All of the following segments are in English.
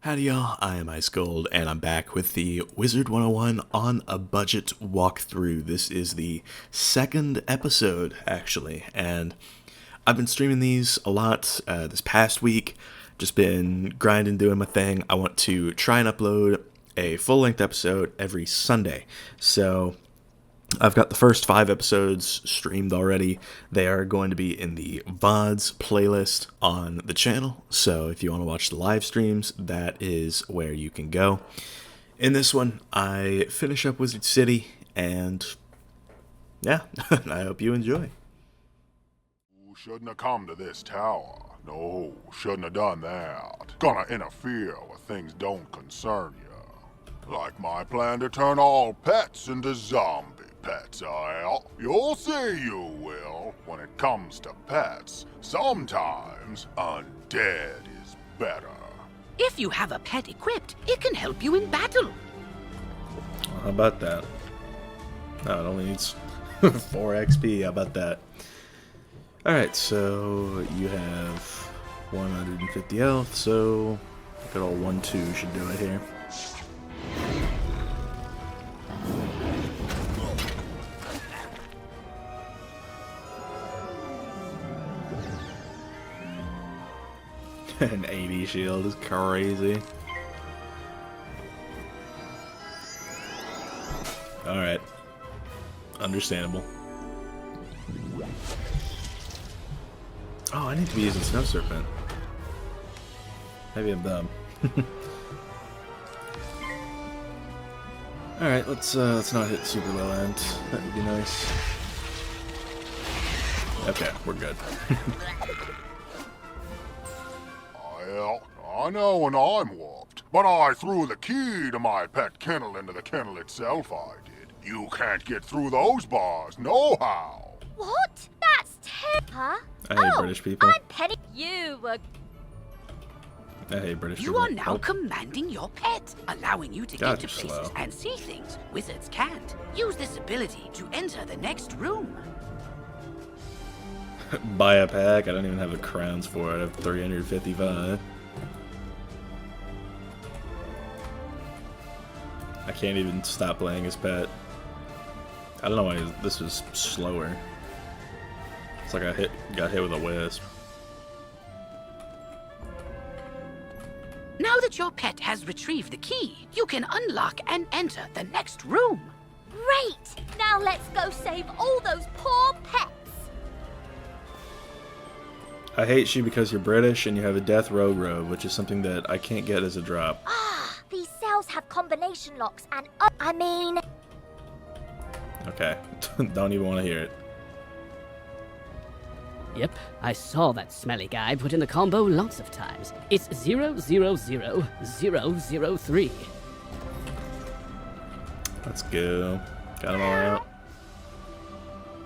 Howdy y'all, I am Ice Gold, and I'm back with the Wizard101 on a budget walkthrough. This is the second episode, actually, and I've been streaming these a lot this past week. Just been grinding, doing my thing. I want to try and upload a full-length episode every Sunday. So I've got the first 5 episodes streamed already. They are going to be in the VODs playlist on the channel. So if you want to watch the live streams, that is where you can go. In this one, I finish up Wizard City, and yeah, I hope you enjoy. Shouldn't have come to this tower. No, shouldn't have done that. Gonna interfere where things don't concern you. Like my plan to turn all pets into zombie pets, you'll see you will. When it comes to pets, sometimes undead is better. If you have a pet equipped, it can help you in battle. Well, how about that? No, it only needs 4 XP. How about that? Alright, so you have 150 health, so good old 1-2 should do it here. An 80 shield is crazy. Alright. Understandable. Oh, I need to be using Snow Serpent. Maybe I'm dumb. Alright, let's not hit super low end. That would be nice. Okay, we're good. I know when I'm whooped, but I threw the key to my pet kennel into the kennel itself, I did. You can't get through those bars, no how. What? That's Huh? I hate British people. I'm petty. You were... I hate British people. You are now commanding your pet, allowing you to God, get to you're places slow. and see things wizards can't. Use this ability to enter the next room. Buy a pack? I don't even have the crowns for it. I have 355. I can't even stop playing as pet. I don't know why this was slower. It's like I got hit with a wisp. Now that your pet has retrieved the key, you can unlock and enter the next room. Great! Now let's go save all those poor pets. I hate you because you're British and you have a death row robe, which is something that I can't get as a drop. Ah, these cells have combination locks and... I mean... Okay, don't even want to hear it. Yep, I saw that smelly guy put in the combo lots of times. It's 000003. Let's go. Got them all out.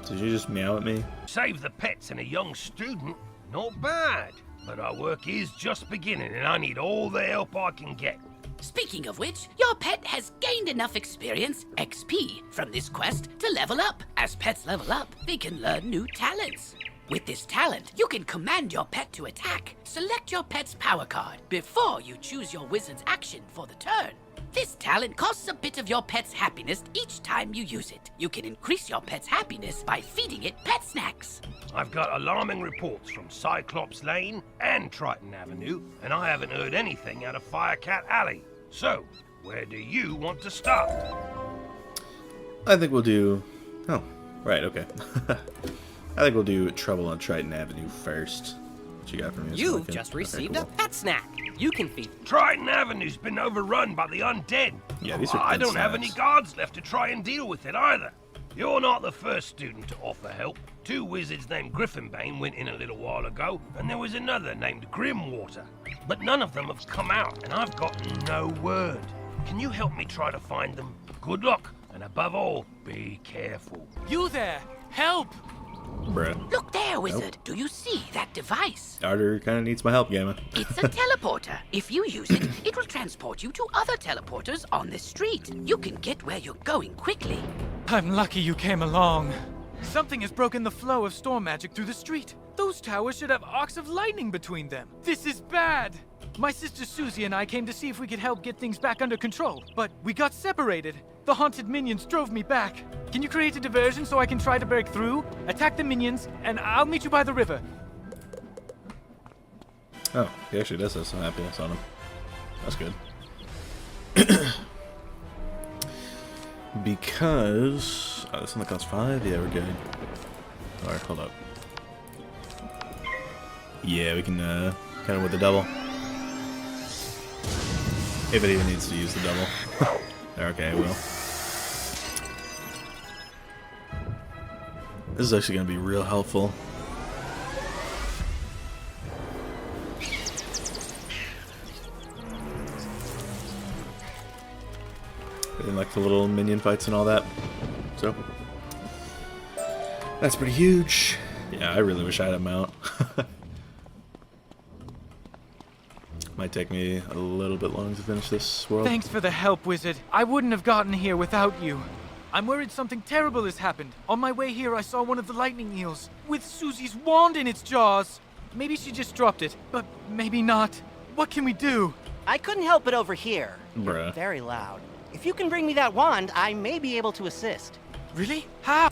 Did you just meow at me? Save the pets and a young student? Not bad. But our work is just beginning and I need all the help I can get. Speaking of which, your pet has gained enough experience, XP, from this quest to level up. As pets level up, they can learn new talents. With this talent, you can command your pet to attack. Select your pet's power card before you choose your wizard's action for the turn. This talent costs a bit of your pet's happiness each time you use it. You can increase your pet's happiness by feeding it pet snacks. I've got alarming reports from Cyclops Lane and Triton Avenue, and I haven't heard anything out of Firecat Alley. So, where do you want to start? I think we'll do... Oh, right, okay. I think we'll do Trouble on Triton Avenue first. What you got for me? You've just received a pet snack. You can feed. Triton Avenue's been overrun by the undead. Yeah, these are I good don't have snacks. any guards left to try and deal with it either. You're not the first student to offer help. 2 wizards named Griffinbane went in a little while ago, and there was another named Grimwater. But none of them have come out, and I've got no word. Can you help me try to find them? Good luck, and above all, be careful. You there! Help! Bruh. Look there, wizard. Do you see that device? Arter kind of needs my help, Gamma. It's a teleporter. If you use it, it will transport you to other teleporters on this street. You can get where you're going quickly. I'm lucky you came along. Something has broken the flow of storm magic through the street. Those towers should have arcs of lightning between them. This is bad. My sister Susie and I came to see if we could help get things back under control, but we got separated. The haunted minions drove me back. Can you create a diversion so I can try to break through, attack the minions, and I'll meet you by the river? Oh, he actually does have some happiness on him. That's good. Because... oh, this only costs 5? Yeah, we're good. Alright, hold up. Yeah, we can kind of with the double. If it even needs to use the double. Okay, it will. This is actually going to be real helpful. And like the little minion fights and all that. So that's pretty huge. Yeah, I really wish I had a mount. Might take me a little bit long to finish this world. Thanks for the help, Wizard. I wouldn't have gotten here without you. I'm worried something terrible has happened. On my way here, I saw one of the lightning eels with Susie's wand in its jaws. Maybe she just dropped it, but maybe not. What can we do? I couldn't help it over here. Bruh. You're very loud. If you can bring me that wand, I may be able to assist. Really? How?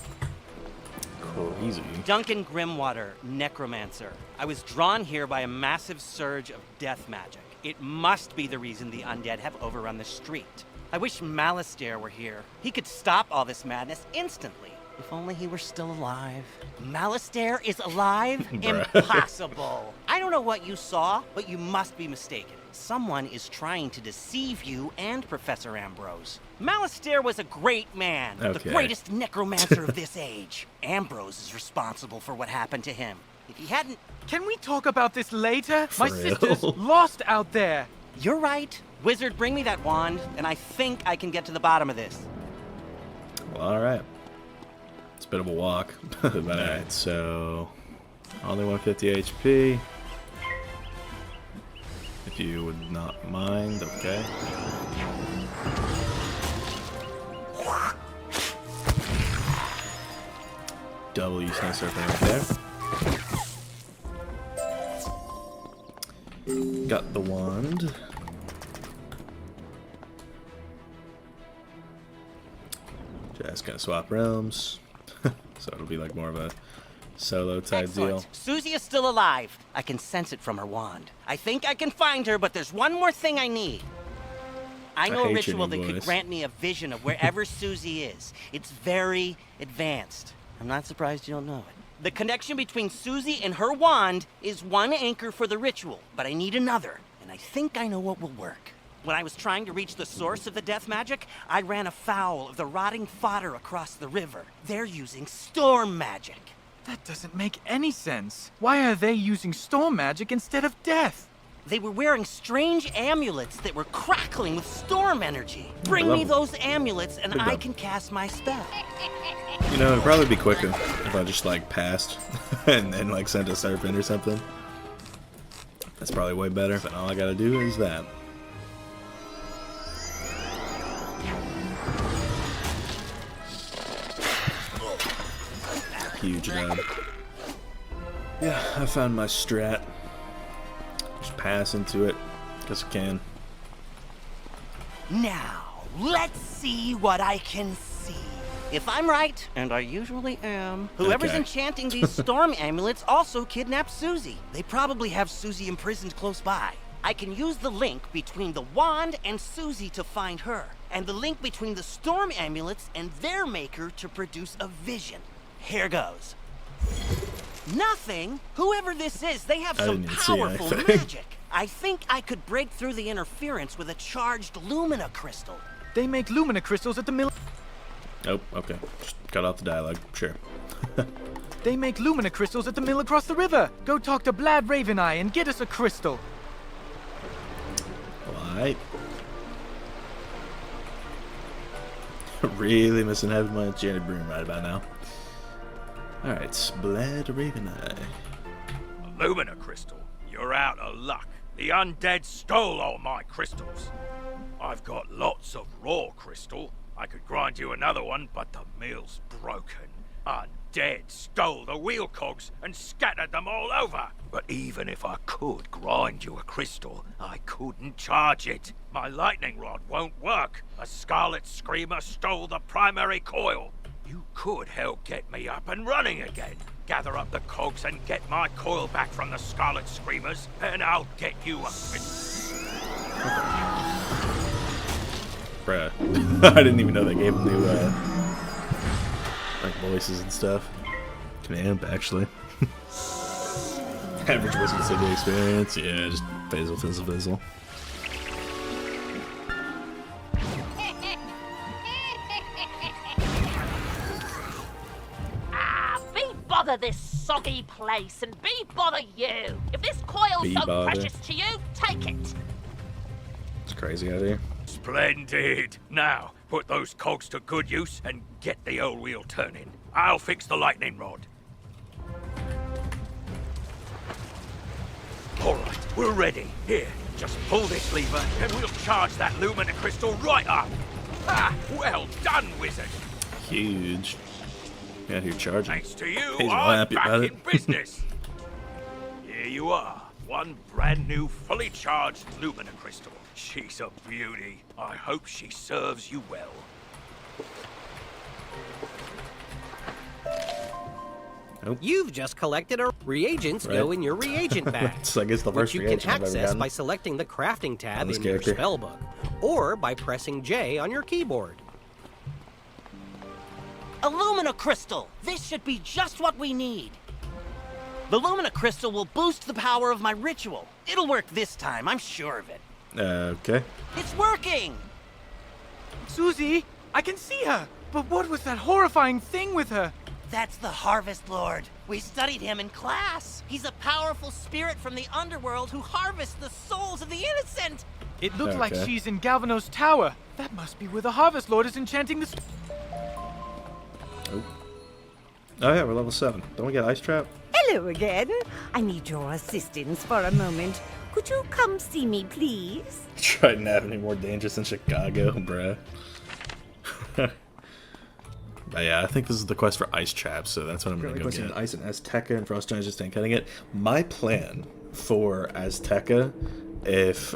Crazy. Duncan Grimwater, Necromancer. I was drawn here by a massive surge of death magic. It must be the reason the undead have overrun the street. I wish Malistaire were here. He could stop all this madness instantly. If only he were still alive. Malistaire is alive? Impossible. I don't know what you saw, but you must be mistaken. Someone is trying to deceive you and Professor Ambrose. Malistaire was a great man, the greatest necromancer of this age. Ambrose is responsible for what happened to him. If he hadn't... Can we talk about this later? For My real? sister's lost out there. You're right. Wizard, bring me that wand, and I think I can get to the bottom of this. Well, alright. It's a bit of a walk. But alright, so... only 150 HP. If you would not mind, okay. Double use no surfing right there. Got the wand. Just gonna swap realms. So it'll be like more of a solo type deal. Susie is still alive. I can sense it from her wand. I think I can find her, but there's one more thing I need. I know a ritual that could grant me a vision of wherever Susie is. It's very advanced. I'm not surprised you don't know it. The connection between Susie and her wand is one anchor for the ritual, but I need another, and I think I know what will work. When I was trying to reach the source of the death magic, I ran afoul of the rotting fodder across the river. They're using storm magic. That doesn't make any sense. Why are they using storm magic instead of death? They were wearing strange amulets that were crackling with storm energy. Bring me those amulets and I can cast my spell. You know, it'd probably be quicker if I just like passed and then like sent a serpent or something. That's probably way better, but all I gotta do is that. Huge dub. Yeah, I found my strat. Just pass into it, because I can. Now, let's see what I can see. If I'm right, and I usually am, whoever's enchanting these storm amulets also kidnapped Susie. They probably have Susie imprisoned close by. I can use the link between the wand and Susie to find her, and the link between the storm amulets and their maker to produce a vision. Here goes. Nothing? Whoever this is, they have some powerful magic. I think I could break through the interference with a charged Lumina crystal. They make Lumina crystals at the mill. Oh, okay. Just cut off the dialogue. Sure. They make Lumina crystals at the mill across the river. Go talk to Blad Raveneye and get us a crystal. Alright. Really missing having my enchanted broom right about now. Alright, Blad Raveneye. Lumina crystal, you're out of luck. The undead stole all my crystals. I've got lots of raw crystal. I could grind you another one, but the mill's broken. Undead undead stole the wheel cogs and scattered them all over. But even if I could grind you a crystal, I couldn't charge it. My lightning rod won't work. A Scarlet Screamer stole the primary coil. You could help get me up and running again. Gather up the cogs and get my coil back from the Scarlet Screamers, and I'll get you a crystal. Bruh. I didn't even know they gave him new, like, voices and stuff. Command, actually. Average Wizard City experience. Yeah, just fizzle. Bother this soggy place and be bother you. If this coil's so precious to you, take it. It's crazy out here. Splendid. Now, put those cogs to good use and get the old wheel turning. I'll fix the lightning rod. All right, we're ready. Here, just pull this lever and we'll charge that Lumina crystal right up. Ah, well done, wizard. Huge. Out here charging. Thanks to you, He's all I'm happy back about it. in business. Here you are. One brand new, fully charged Lumina crystal. She's a beauty. I hope she serves you well. Nope. You've just collected a reagents go in your reagent bag. So I guess the first which you can reagent I've ever access gotten by selecting the crafting tab this in your character. spellbook, or by pressing J on your keyboard. A Lumina Crystal! This should be just what we need. The Lumina Crystal will boost the power of my ritual. It'll work this time, I'm sure of it. Okay. It's working! Susie, I can see her. But what was that horrifying thing with her? That's the Harvest Lord. We studied him in class. He's a powerful spirit from the underworld who harvests the souls of the innocent. It looked like she's in Galvanos Tower. That must be where the Harvest Lord is enchanting the... Oh yeah, we're level 7. Don't we get Ice Trap? Hello again. I need your assistance for a moment. Could you come see me, please? Triton Avenue more dangerous than Chicago, bruh. But yeah, I think this is the quest for Ice Traps, so that's what I'm gonna go get. Ice and Azteca and Frost Giants just ain't cutting it. My plan for Azteca, if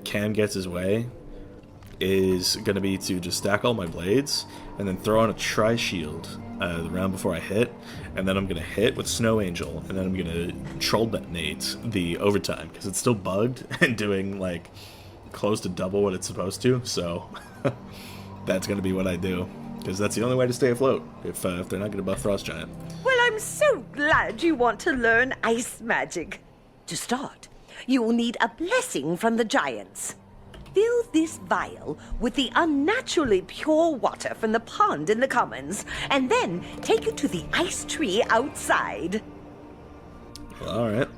Cam gets his way, is gonna be to just stack all my blades and then throw on a tri-shield the round before I hit, and then I'm gonna hit with Snow Angel, and then I'm gonna troll detonate the overtime because it's still bugged and doing like close to double what it's supposed to. So that's gonna be what I do, because that's the only way to stay afloat if they're not gonna buff Frost Giant. Well, I'm so glad you want to learn ice magic. To start, you will need a blessing from the giants. Fill this vial with the unnaturally pure water from the pond in the commons, and then take it to the ice tree outside. Alright.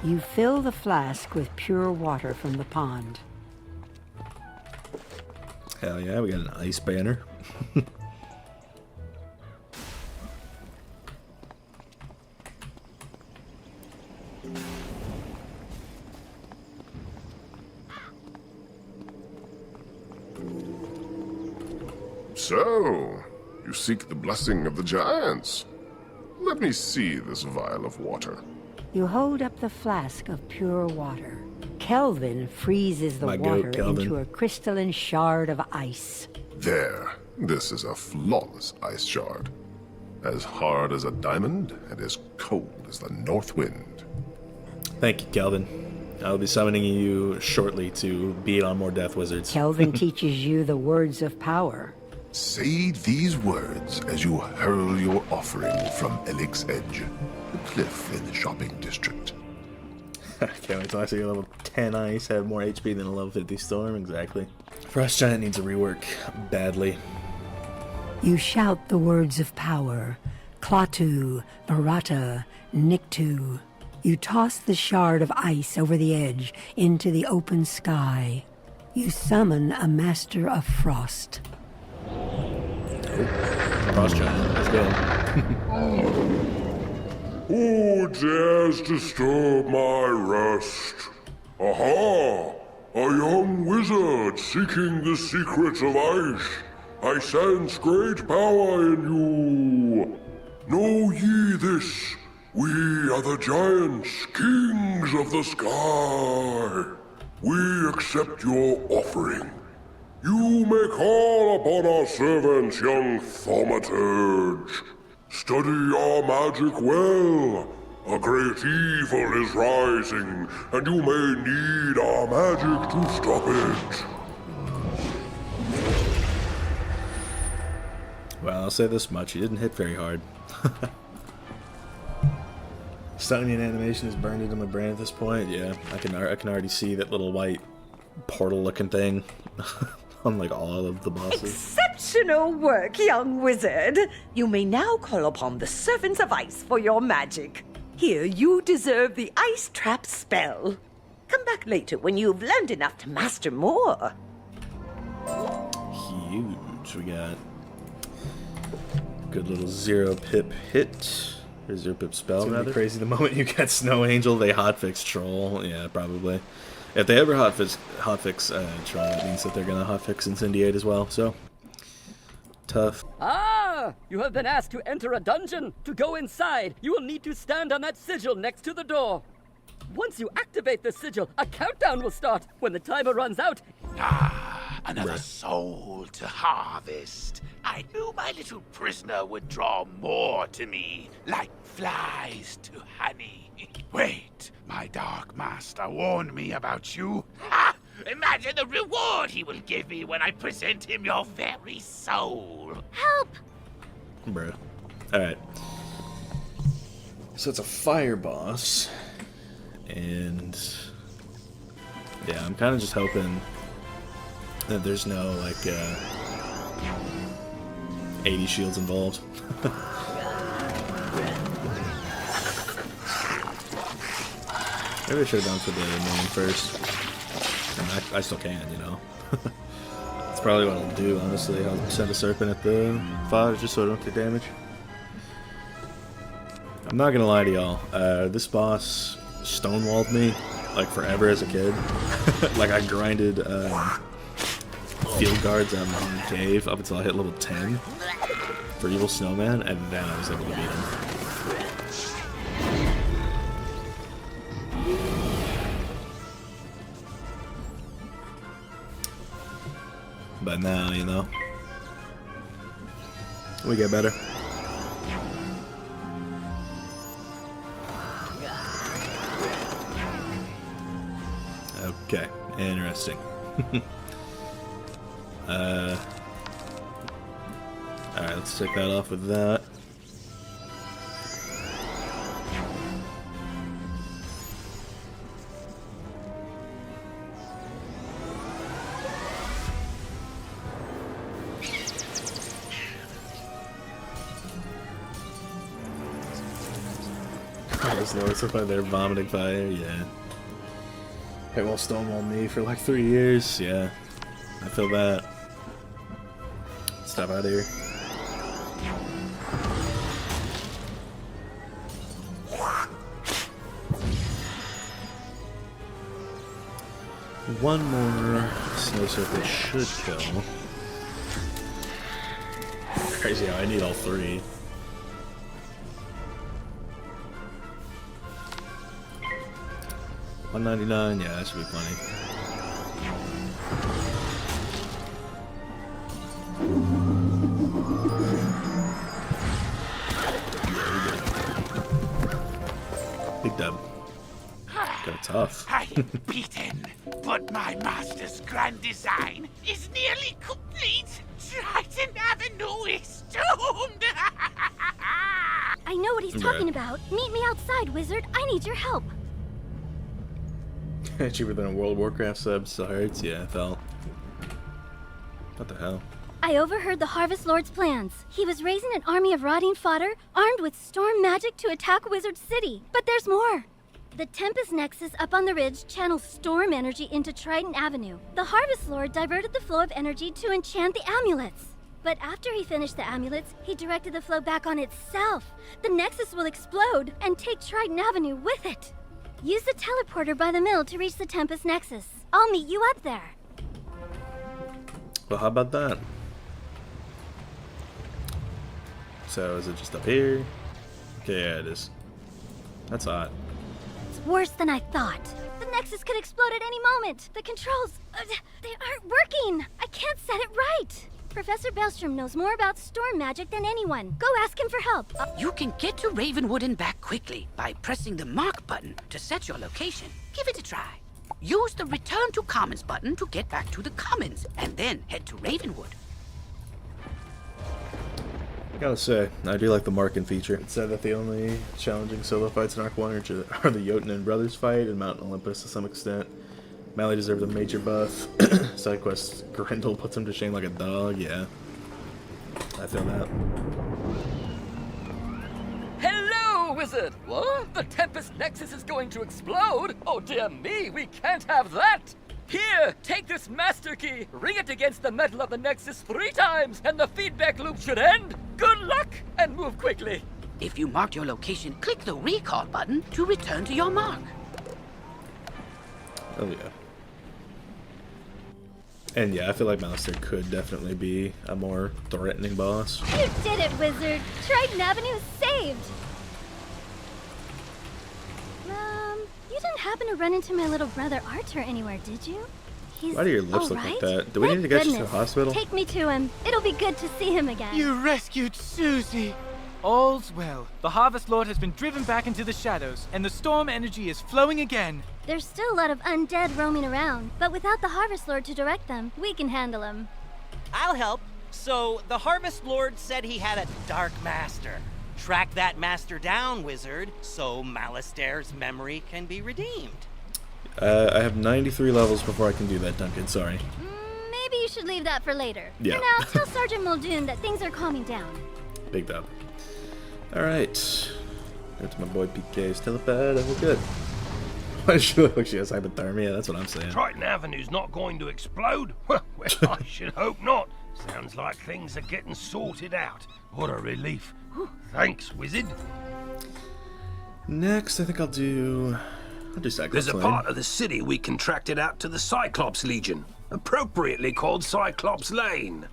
You fill the flask with pure water from the pond. Hell yeah, we got an ice banner. So, you seek the blessing of the giants. Let me see this vial of water. You hold up the flask of pure water. Kelvin freezes the water into a crystalline shard of ice. There. This is a flawless ice shard. As hard as a diamond and as cold as the north wind. Thank you, Kelvin. I'll be summoning you shortly to beat on more Death Wizards. Kelvin teaches you the words of power. Say these words as you hurl your offering from Elix's Edge, the cliff in the shopping district. Can't wait till I see a level 10 ice have more HP than a level 50 storm, exactly. Frost Giant needs a rework badly. You shout the words of power. Klaatu, Barata, Niktu. You toss the shard of ice over the edge into the open sky. You summon a master of frost. Frost Giant, let's go. Who dares disturb my rest? Aha! a young wizard seeking the secrets of ice. I sense great power in you. Know ye this? We are the giants, kings of the sky. We accept your offering. You may call upon our servants, young thaumaturge. Study our magic well. A great evil is rising, and you may need our magic to stop it. Well, I'll say this much, he didn't hit very hard. Stunning animation is burned into my brain at this point. Yeah, I can already see that little white portal-looking thing on like all of the bosses. Exceptional work, young wizard. You may now call upon the servants of ice for your magic. Here, you deserve the ice trap spell. Come back later when you've learned enough to master more. Huge. We got good little 0-pip hit. Or 0-pip spell, rather. Crazy the moment you get Snow Angel, they hotfix Troll. Yeah, probably. If they ever hotfix Troll, that means that they're gonna hotfix Incendiate as well, so. Tough. Ah! You have been asked to enter a dungeon. To go inside, you will need to stand on that sigil next to the door. Once you activate the sigil, a countdown will start. When the timer runs out... Ah, another soul to harvest. I knew my little prisoner would draw more to me, like flies to honey. Wait, my dark master warned me about you. Ha! Imagine the reward he will give me when I present him your very soul. Help! Bruh. Alright. So it's a fire boss. And yeah, I'm kind of just hoping that there's no, like, 80 shields involved. Maybe I should have gone for the main first. I still can, you know. That's probably what I'll do, honestly. I'll send a serpent at the fire just so I don't take damage. I'm not gonna lie to y'all. This boss stonewalled me like forever as a kid. Like I grinded field guards out in the cave up until I hit level 10 for Evil Snowman, and then I was able to beat him. But now, you know, we get better. Okay, interesting. Alright, let's check that off with that. I just noticed if they're vomiting fire, yeah. It will stonewall me for like 3 years, yeah. I feel that. Step out of here. One more snow serpent should kill. Crazy how I need all three. $199, yeah, that should be plenty. Big dub. Got tough. I am beaten, but my master's grand design is nearly complete. Triton Avenue is doomed. I know what he's talking about. Meet me outside, wizard. I need your help. Cheaper than a World of Warcraft sub, so hurts. Yeah, I felt. What the hell? I overheard the Harvest Lord's plans. He was raising an army of rotting fodder, armed with storm magic to attack Wizard City. But there's more. The Tempest Nexus up on the ridge channels storm energy into Triton Avenue. The Harvest Lord diverted the flow of energy to enchant the amulets. But after he finished the amulets, he directed the flow back on itself. The Nexus will explode and take Triton Avenue with it. Use the teleporter by the mill to reach the Tempest Nexus. I'll meet you up there. Well, how about that? So, is it just up here? Okay, yeah, it is. That's odd. It's worse than I thought. The Nexus could explode at any moment. The controls, they aren't working. I can't set it right. Professor Bellstrom knows more about storm magic than anyone. Go ask him for help. You can get to Ravenwood and back quickly by pressing the mark button to set your location. Give it a try. Use the Return to Commons button to get back to the Commons, and then head to Ravenwood. Gotta say, I do like the marking feature. It said that the only challenging solo fights in Arc 1 are the Jotun brothers fight and Mount Olympus to some extent. Mally deserved a major buff. Side quest Grendel puts him to shame like a dog, yeah. I feel that. Hello, Wizard! What? The Tempest Nexus is going to explode? Oh dear me, we can't have that! Here, take this master key, ring it against the metal of the Nexus 3 times, and the feedback loop should end. Good luck, and move quickly. If you marked your location, click the recall button to return to your mark. Oh yeah. And yeah, I feel like Malistaire could definitely be a more threatening boss. You did it, Wizard! Triton Avenue is saved! You didn't happen to run into my little brother Arthur anywhere, did you? He's Why do your lips look like that? Do we need to get you to the hospital? Take me to him. It'll be good to see him again. You rescued Susie! All's well. The Harvest Lord has been driven back into the shadows, and the storm energy is flowing again. There's still a lot of undead roaming around, but without the Harvest Lord to direct them, we can handle them. I'll help. So, the Harvest Lord said he had a Dark Master. Track that master down, Wizard, so Malistaire's memory can be redeemed. I have 93 levels before I can do that, Duncan, sorry. Maybe you should leave that for later. Yeah. For now, tell Sergeant Muldoon that things are calming down. Big dub. Alright. Go to my boy PK's telepad, and we're good. Why does she look like she has hypothermia? That's what I'm saying. Triton Avenue's not going to explode? Well, I should hope not. Sounds like things are getting sorted out. What a relief. Whew, thanks, Wizard. Next, I think I'll do Cyclops Lane. There's a part of the city we contracted out to the Cyclops Legion, appropriately called Cyclops Lane.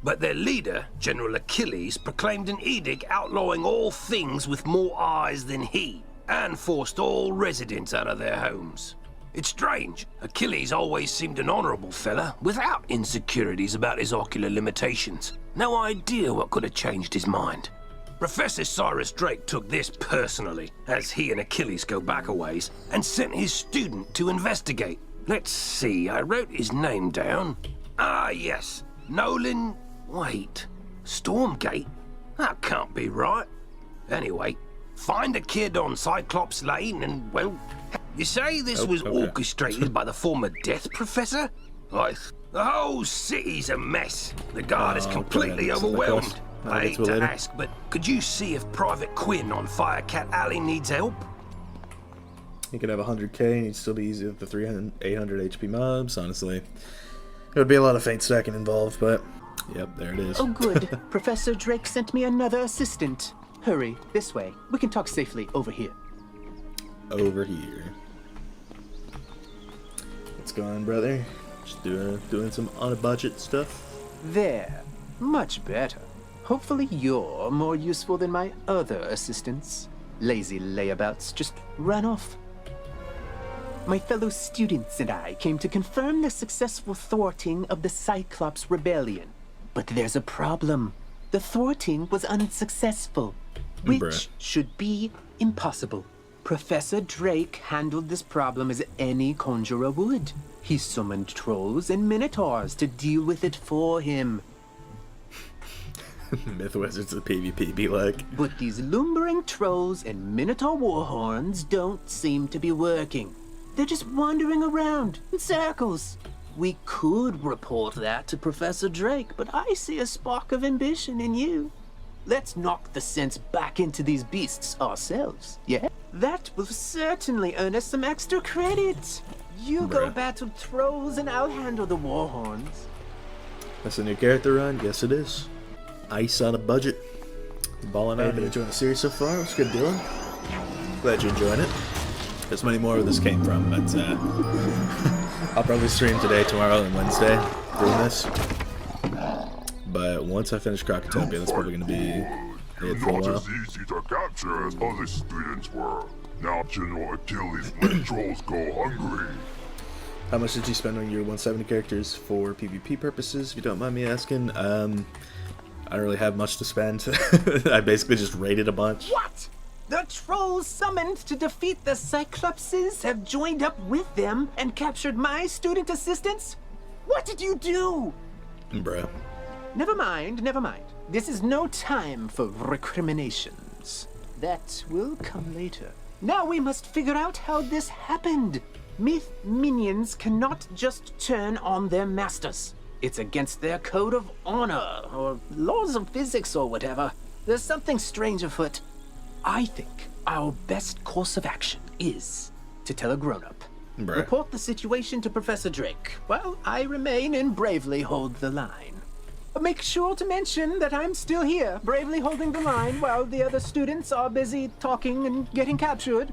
But their leader, General Achilles, proclaimed an edict outlawing all things with more eyes than he, and forced all residents out of their homes. It's strange. Achilles always seemed an honorable fella, without insecurities about his ocular limitations. No idea what could have changed his mind. Professor Cyrus Drake took this personally, as he and Achilles go back a ways, and sent his student to investigate. Let's see, I wrote his name down. Ah, yes, Nolan... Wait, Stormgate? That can't be right. Anyway, find a kid on Cyclops Lane and, well... You say this was orchestrated by the former Death Professor? Like, the whole city's a mess. The guard is completely overwhelmed. I hate to ask, but could you see if Private Quinn on Firecat Alley needs help? He could have 100k and he'd still be easy with the 800 HP mobs, honestly. It would be a lot of feint stacking involved, but... Yep, there it is. Oh good. Professor Drake sent me another assistant. Hurry, this way. We can talk safely over here. Over here. What's going on, brother? Just doing some on-a-budget stuff? There. Much better. Hopefully you're more useful than my other assistants. Lazy layabouts just run off. My fellow students and I came to confirm the successful thwarting of the Cyclops Rebellion. But there's a problem. The thwarting was unsuccessful, which should be impossible. Professor Drake handled this problem as any conjurer would. He summoned trolls and minotaurs to deal with it for him. Myth Wizards of PvP be like. But these lumbering trolls and minotaur warhorns don't seem to be working. They're just wandering around in circles. We could report that to Professor Drake, but I see a spark of ambition in you. Let's knock the sense back into these beasts ourselves, yeah? That will certainly earn us some extra credit. You go battle trolls and I'll handle the warhorns. That's a new character run? Yes it is. Ice on a budget. Balling out. Been enjoying the series so far. What's good, Dylan? Glad you're enjoying it. There's many more where this came from, but I'll probably stream today, tomorrow, and Wednesday doing this. But once I finish Krokotopia, that's probably going to be it for a Not while. as easy to capture as other students were. Now General Achilles let trolls go hungry. How much did you spend on your 170 characters for PvP purposes, if you don't mind me asking? I don't really have much to spend. I basically just raided a bunch. What? The trolls summoned to defeat the Cyclopses have joined up with them and captured my student assistants? What did you do? Bruh. Never mind, never mind. This is no time for recriminations. That will come later. Now we must figure out how this happened. Myth minions cannot just turn on their masters. It's against their code of honor, or laws of physics, or whatever. There's something strange afoot. I think our best course of action is to tell a grown-up. Report the situation to Professor Drake, while I remain and bravely hold the line. Make sure to mention that I'm still here, bravely holding the line while the other students are busy talking and getting captured.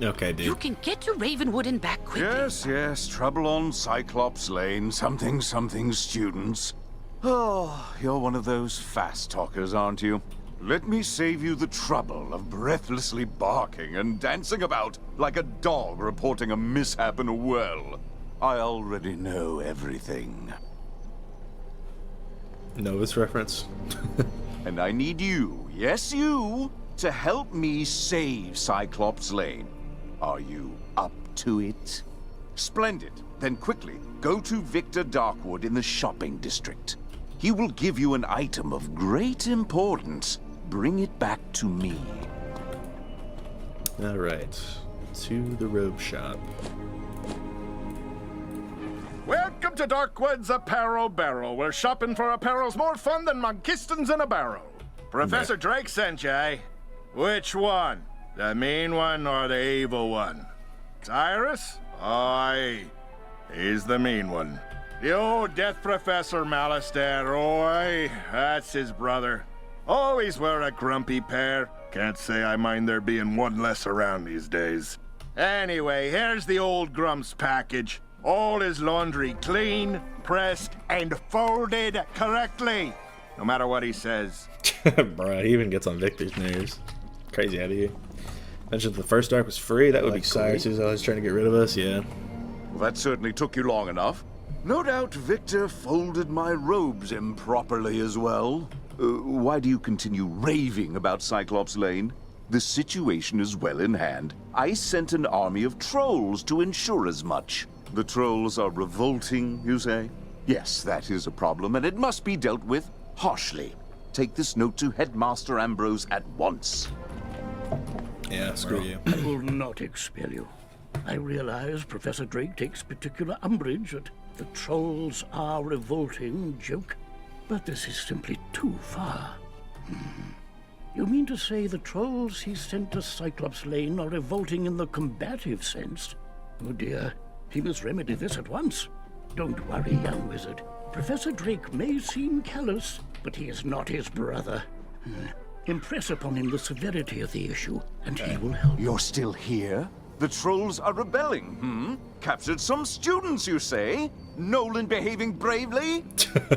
Okay, dude. You can get to Ravenwood and back quickly. Yes, trouble on Cyclops Lane, something students. Oh, you're one of those fast talkers, aren't you? Let me save you the trouble of breathlessly barking and dancing about like a dog reporting a mishap in a well. I already know everything. Novus reference. And I need you, yes you, to help me save Cyclops Lane. Are you up to it? Splendid. Then quickly, go to Victor Darkwood in the shopping district. He will give you an item of great importance. Bring it back to me. Alright. To the robe shop. Welcome to Darkwood's Apparel Barrel, where shopping for apparel's more fun than Monkistons in a barrel. Professor Drake sent you, eh? Which one? The mean one or the evil one? Cyrus? Aye. He's the mean one. The old Death Professor Malistaire, oi, that's his brother. Always were a grumpy pair. Can't say I mind there being one less around these days. Anyway, here's the old Grump's package. All his laundry clean, pressed, and folded correctly. No matter what he says. Bruh, he even gets on Victor's nerves. Crazy out of you. Mentioned the first arc was free. That would be Cyrus who's always trying to get rid of us, yeah. Well, that certainly took you long enough. No doubt Victor folded my robes improperly as well. Why do you continue raving about Cyclops Lane? The situation is well in hand. I sent an army of trolls to ensure as much. The trolls are revolting, you say? Yes, that is a problem, and it must be dealt with harshly. Take this note to Headmaster Ambrose at once. Yeah, screw you. I will not expel you. I realize Professor Drake takes particular umbrage at the trolls are revolting joke, but this is simply too far. You mean to say the trolls he sent to Cyclops Lane are revolting in the combative sense? Oh dear, he must remedy this at once. Don't worry, young wizard. Professor Drake may seem callous, but he is not his brother. Impress upon him the severity of the issue, and he will help. You're still here? The trolls are rebelling, Captured some students, you say? Nolan behaving bravely?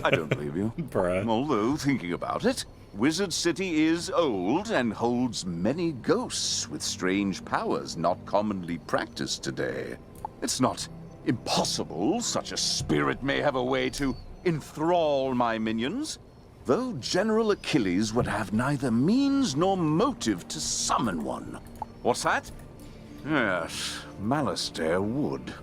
I don't believe you. Bruh. Although, thinking about it, Wizard City is old and holds many ghosts with strange powers not commonly practiced today. It's not impossible such a spirit may have a way to enthrall my minions, though General Achilles would have neither means nor motive to summon one. What's that? Yes, Malistaire would.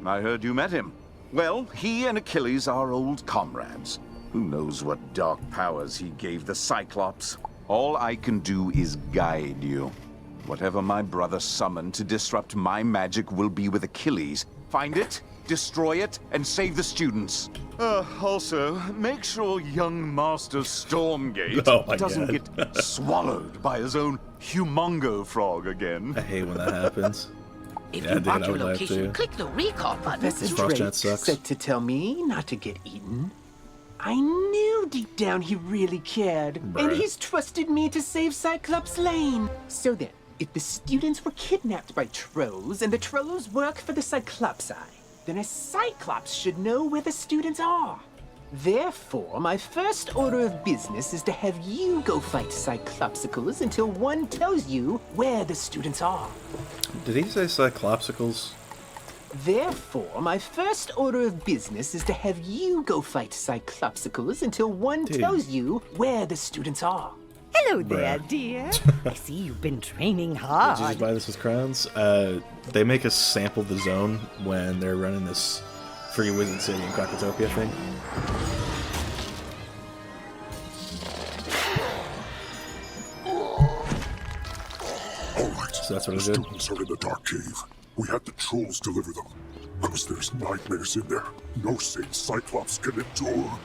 I heard you met him. Well, he and Achilles are old comrades. Who knows what dark powers he gave the Cyclops? All I can do is guide you. Whatever my brother summoned to disrupt my magic will be with Achilles. Find it, destroy it, and save the students. Also, make sure young Master Stormgate doesn't get swallowed by his own humongo frog again. I hate when that happens. If Yeah, you dude, want I your would like location, to. click the recall button. Professor Drake said to tell me not to get eaten. I knew deep down he really cared, and Bruh. he's trusted me to save Cyclops Lane. So then, if the students were kidnapped by trolls and the trolls work for the Cyclopsi, then a Cyclops should know where the students are. Therefore, my first order of business is to have you go fight Cyclopsicles until one tells you where the students are. Did he say Cyclopsicles? Therefore, my first order of business is to have you go fight Cyclopsicles until one tells you where the students are. Hello there, dear. I see you've been training hard. Did you just buy this with crowns? They make us sample the zone when they're running this free Wizard City and Krokotopia thing. Alright, so that's what the students are in the dark cave. We had the trolls deliver them. Because there's nightmares in there. No sane Cyclops can endure.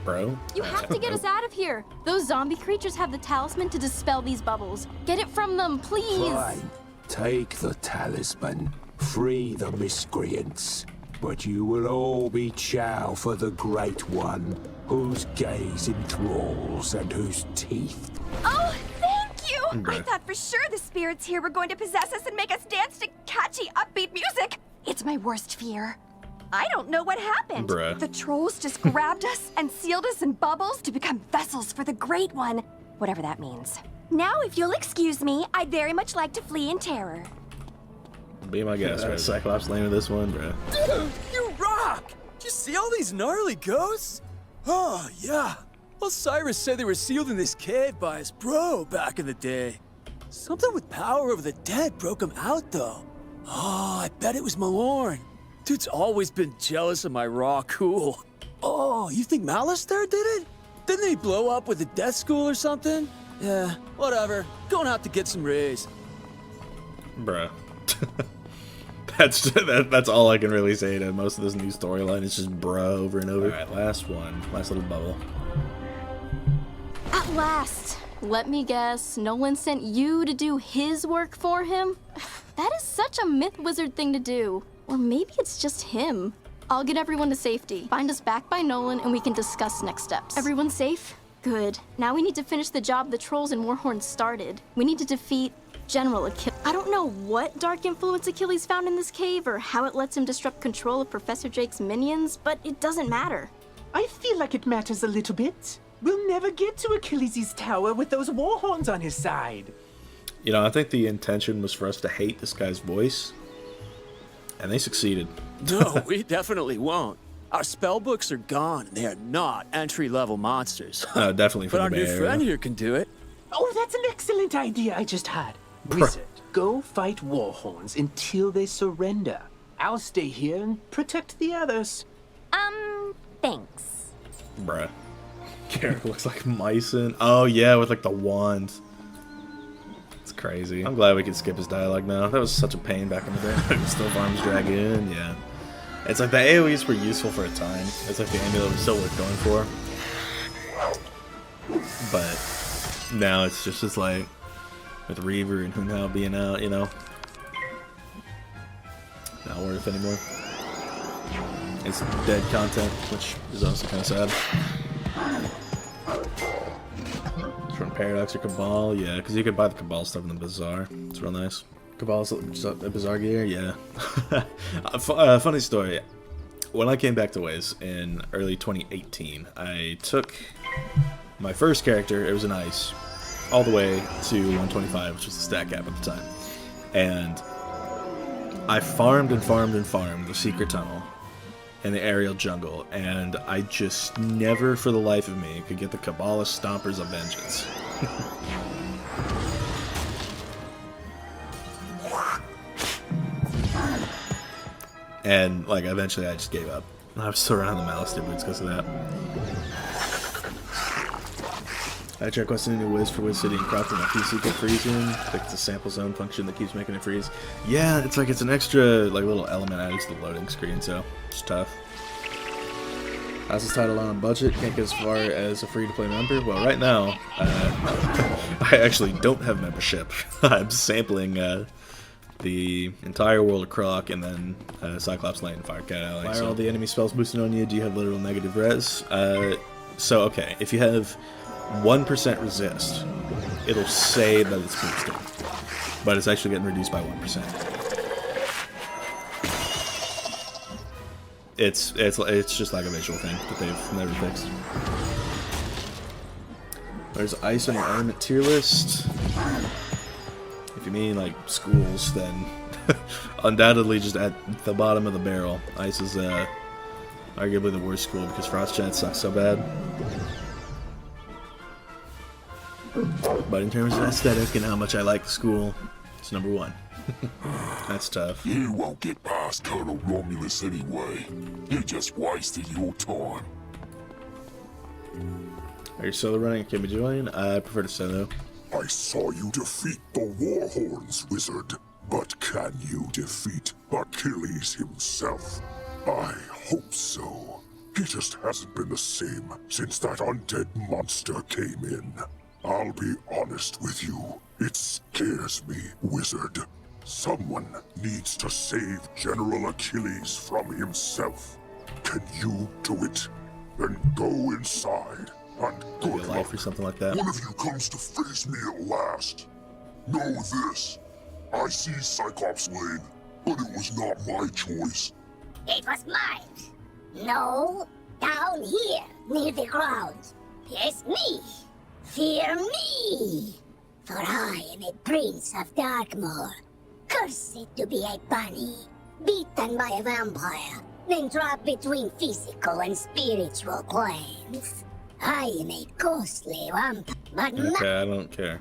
Bro? You have to get us out of here. Those zombie creatures have the talisman to dispel these bubbles. Get it from them, please. Fine. Take the talisman. Free the miscreants. But you will all be chow for the Great One, whose gaze enthralls and whose teeth. Oh, thank you! Okay. I thought for sure the spirits here were going to possess us and make us dance to catchy, upbeat music. It's my worst fear. I don't know what happened. Bruh. The trolls just grabbed us and sealed us in bubbles to become vessels for the Great One, whatever that means. Now, if you'll excuse me, I'd very much like to flee in terror. Be my guest, right? Cyclops Lane with this one, bro. Dude, you rock! Did you see all these gnarly ghosts? Oh, yeah. Well, Cyrus said they were sealed in this cave by his bro back in the day. Something with power over the dead broke him out, though. Oh, I bet it was Malorn. Dude's always been jealous of my raw cool. Oh, you think Malistaire did it? Didn't he blow up with a death school or something? Yeah, whatever. Gonna have to get some rays. Bruh. That's all I can really say to most of this new storyline. It's just bruh over and over. Alright, last one. Last little bubble. At last. Let me guess, Nolan sent you to do his work for him? That is such a myth wizard thing to do. Or maybe it's just him. I'll get everyone to safety. Find us back by Nolan and we can discuss next steps. Everyone safe? Good. Now we need to finish the job the trolls and Warhorn started. We need to defeat General Achilles. I don't know what dark influence Achilles found in this cave or how it lets him disrupt control of Professor Drake's minions, but it doesn't matter. I feel like it matters a little bit. We'll never get to Achilles' tower with those Warhorns on his side. You know, I think the intention was for us to hate this guy's voice, and they succeeded. No, we definitely won't. Our spell books are gone, and they are not entry-level monsters. No, definitely for But the our Bay new Area. friend here can do it. Oh, that's an excellent idea I just had. Wizard, go fight Warhorns until they surrender. I'll stay here and protect the others. Thanks. Bruh. Garrett looks like Myson. Oh yeah, with like the wand. It's crazy. I'm glad we can skip his dialogue now. That was such a pain back in the day. Still farms dragon, yeah. It's like the AoEs were useful for a time. It's like the amulet was still worth going for. But now it's just like with Reaver and Hunao being out, you know. Not worth it anymore. It's dead content, which is also kind of sad. From Paradox or Cabal, yeah, because you could buy the Cabal stuff in the Bazaar. It's real nice. Cabal's Bazaar gear, yeah. Funny story. When I came back to Wiz in early 2018, I took my first character, it was an Ice, all the way to 125, which was the stat cap at the time. And I farmed and farmed and farmed the secret tunnel in the aerial jungle, and I just never for the life of me could get the Kabbalist Stompers of Vengeance. And like eventually I just gave up. I was still around the Malistaire boots because of that. I tried requesting a new Wiz for Wiz City and Crafting my PC kept freezing. Like it's a sample zone function that keeps making it freeze. Yeah, it's like it's an extra like little element added to the loading screen, so it's tough. How's this title on budget? Can't get as far as a free-to-play member? Well, right now, I actually don't have membership. I'm sampling the entire world of Croc and then Cyclops Lane and Firecat Alley. Why are all the enemy spells boosted on you? Do you have literal negative res? So, okay, if you have 1% resist, it'll say that it's boosted, but it's actually getting reduced by 1%. it's just like a visual thing that they've never fixed. There's ice on your element tier list. If you mean like schools, then undoubtedly just at the bottom of the barrel. Ice is arguably the worst school because Frost Giant sucks so bad. But in terms of aesthetic and how much I like the school, it's number 1. That's tough. You won't get past Colonel Romulus anyway. You just wasted your time. Are you solo running? Can we join? I prefer to solo. I saw you defeat the Warhorns, Wizard. But can you defeat Achilles himself? I hope so. He just hasn't been the same since that undead monster came in. I'll be honest with you. It scares me, Wizard. Someone needs to save General Achilles from himself. Can you do it? Then go inside and good luck. Or something like that. One of you comes to face me at last. Know this. I see Cyclops Lane, but it was not my choice. It was mine. No, down here, near the ground. Yes, me. Fear me. For I am a prince of Darkmoor. Cursed to be a bunny. Beaten by a vampire. Then trapped between physical and spiritual planes. I am a ghostly vampire, but Okay, I don't care.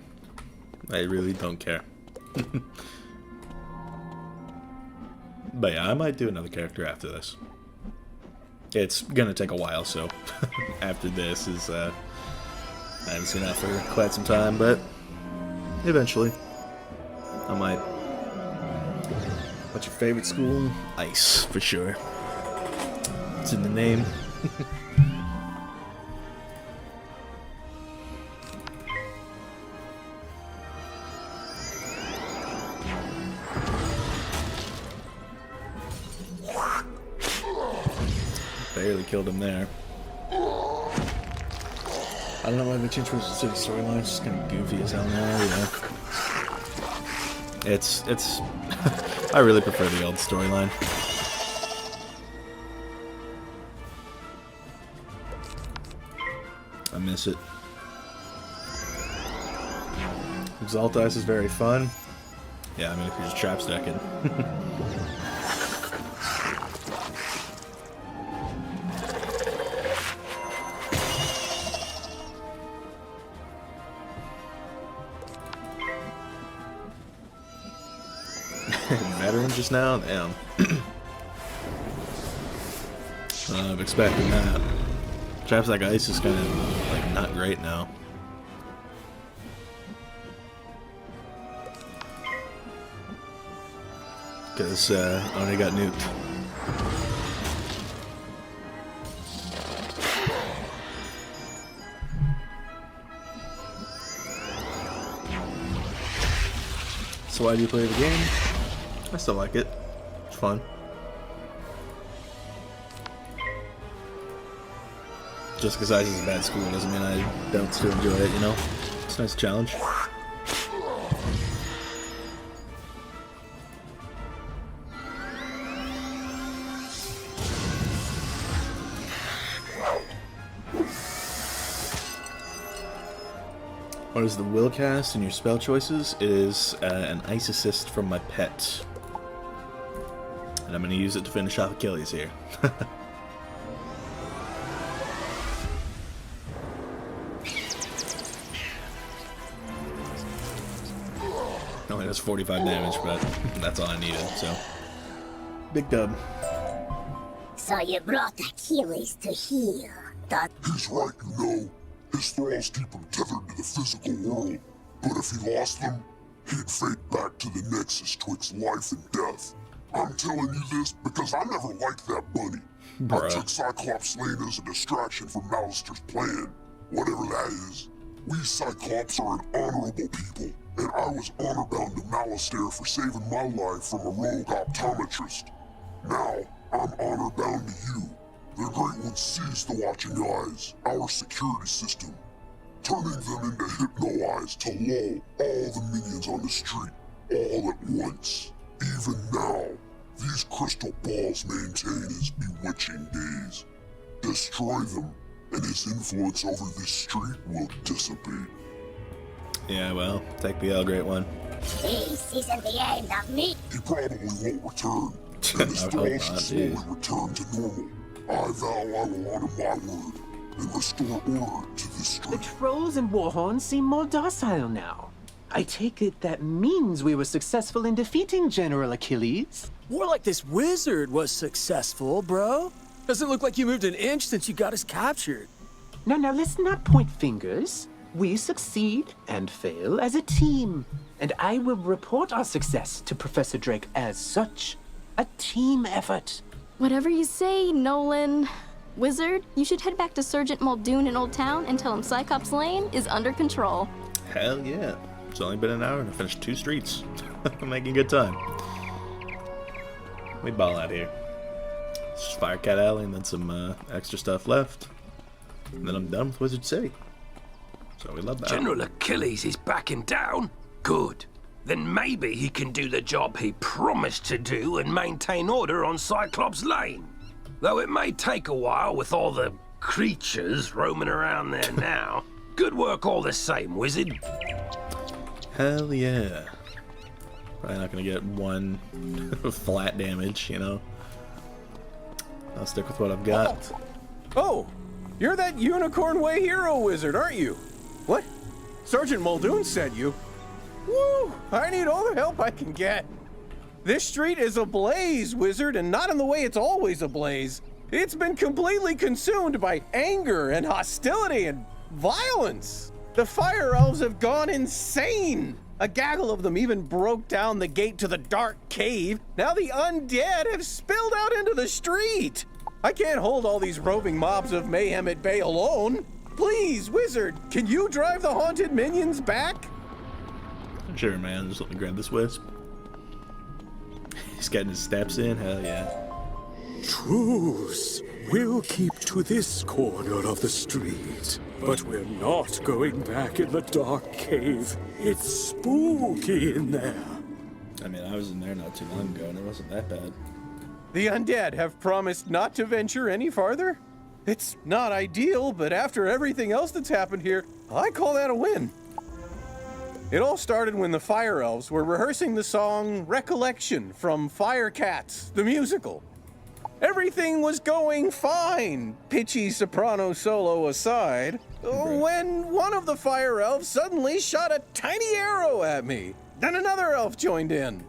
I really don't care. But yeah, I might do another character after this. It's gonna take a while, so after this is I haven't seen that for quite some time, but eventually I might. What's your favorite school? Ice, for sure. It's in the name. Barely killed him there. I don't know why they changed Wizard City storyline. It's just kind of goofy as hell now. Yeah. It's. I really prefer the old storyline. I miss it. Exalt Ice is very fun. Yeah, I mean if you're just trap stacking. Veteran just now? Damn. I'm expecting that. Trap stack Ice is kind of like not great now. Because Oni got nuked. So why do you play the game? I still like it. It's fun. Just because Ice is a bad school doesn't mean I don't still enjoy it, you know? It's a nice challenge. What is the will cast in your spell choices? It is an Ice Assist from my pet. And I'm going to use it to finish off Achilles here. Only does 45 damage, but that's all I needed, so. Big dub. So you brought Achilles to heal. He's right, you know. His thralls keep him tethered to the physical world. But if he lost them, he'd fade back to the Nexus twixt life and death. I'm telling you this because I never liked that bunny. I took Cyclops Lane as a distraction from Malistaire's plan. Whatever that is. We Cyclops are an honorable people, and I was honor-bound to Malistaire for saving my life from a rogue optometrist. Now, I'm honor-bound to you. The Great One sees the watching eyes, our security system, turning them into hypno-eyes to lull all the minions on the street, all at once. Even now, these these crystal balls maintain his bewitching gaze. Destroy them, and his influence over this street will dissipate. Yeah, well, take the L, Great One. This isn't the end of me. He probably won't return, and his thralls should slowly return to normal. I vow I will honor my word and restore order to this street. The trolls and warhorns seem more docile now. I take it that means we were successful in defeating General Achilles. More like this wizard was successful, bro. Doesn't look like you moved an inch since you got us captured. Now, let's not point fingers. We succeed and fail as a team. And I will report our success to Professor Drake as such. A team effort. Whatever you say, Nolan. Wizard, you should head back to Sergeant Muldoon in Old Town and tell him Cyclops Lane is under control. Hell yeah. It's only been an hour and I finished 2 streets. I'm making good time. We ball out here. It's just Firecat Alley and then some extra stuff left. And then I'm done with Wizard City. So we love that. General Achilles is backing down? Good. Then maybe he can do the job he promised to do and maintain order on Cyclops Lane. Though it may take a while with all the creatures roaming around there now. Good work all the same, Wizard. Hell yeah. Probably not gonna get 1 flat damage, you know. I'll stick with what I've got. Oh, you're that Unicorn Way hero wizard, aren't you? What? Sergeant Muldoon sent you? Woo! I need all the help I can get. This street is ablaze, wizard, and not in the way it's always ablaze. It's been completely consumed by anger and hostility and violence. The fire elves have gone insane. A gaggle of them even broke down the gate to the dark cave. Now the undead have spilled out into the street. I can't hold all these roving mobs of mayhem at bay alone. Please, wizard, can you drive the haunted minions back? Sure, man. Just let me grab this wisp. He's getting his steps in. Hell yeah. Truce. We'll keep to this corner of the street. But we're not going back in the dark cave. It's spooky in there. I mean, I was in there not too long ago and it wasn't that bad. The undead have promised not to venture any farther? It's not ideal, but after everything else that's happened here, I call that a win. It all started when the Fire Elves were rehearsing the song Recollection from Firecats, the musical. Everything was going fine, pitchy soprano solo aside, when one of the Fire Elves suddenly shot a tiny arrow at me. Then another elf joined in.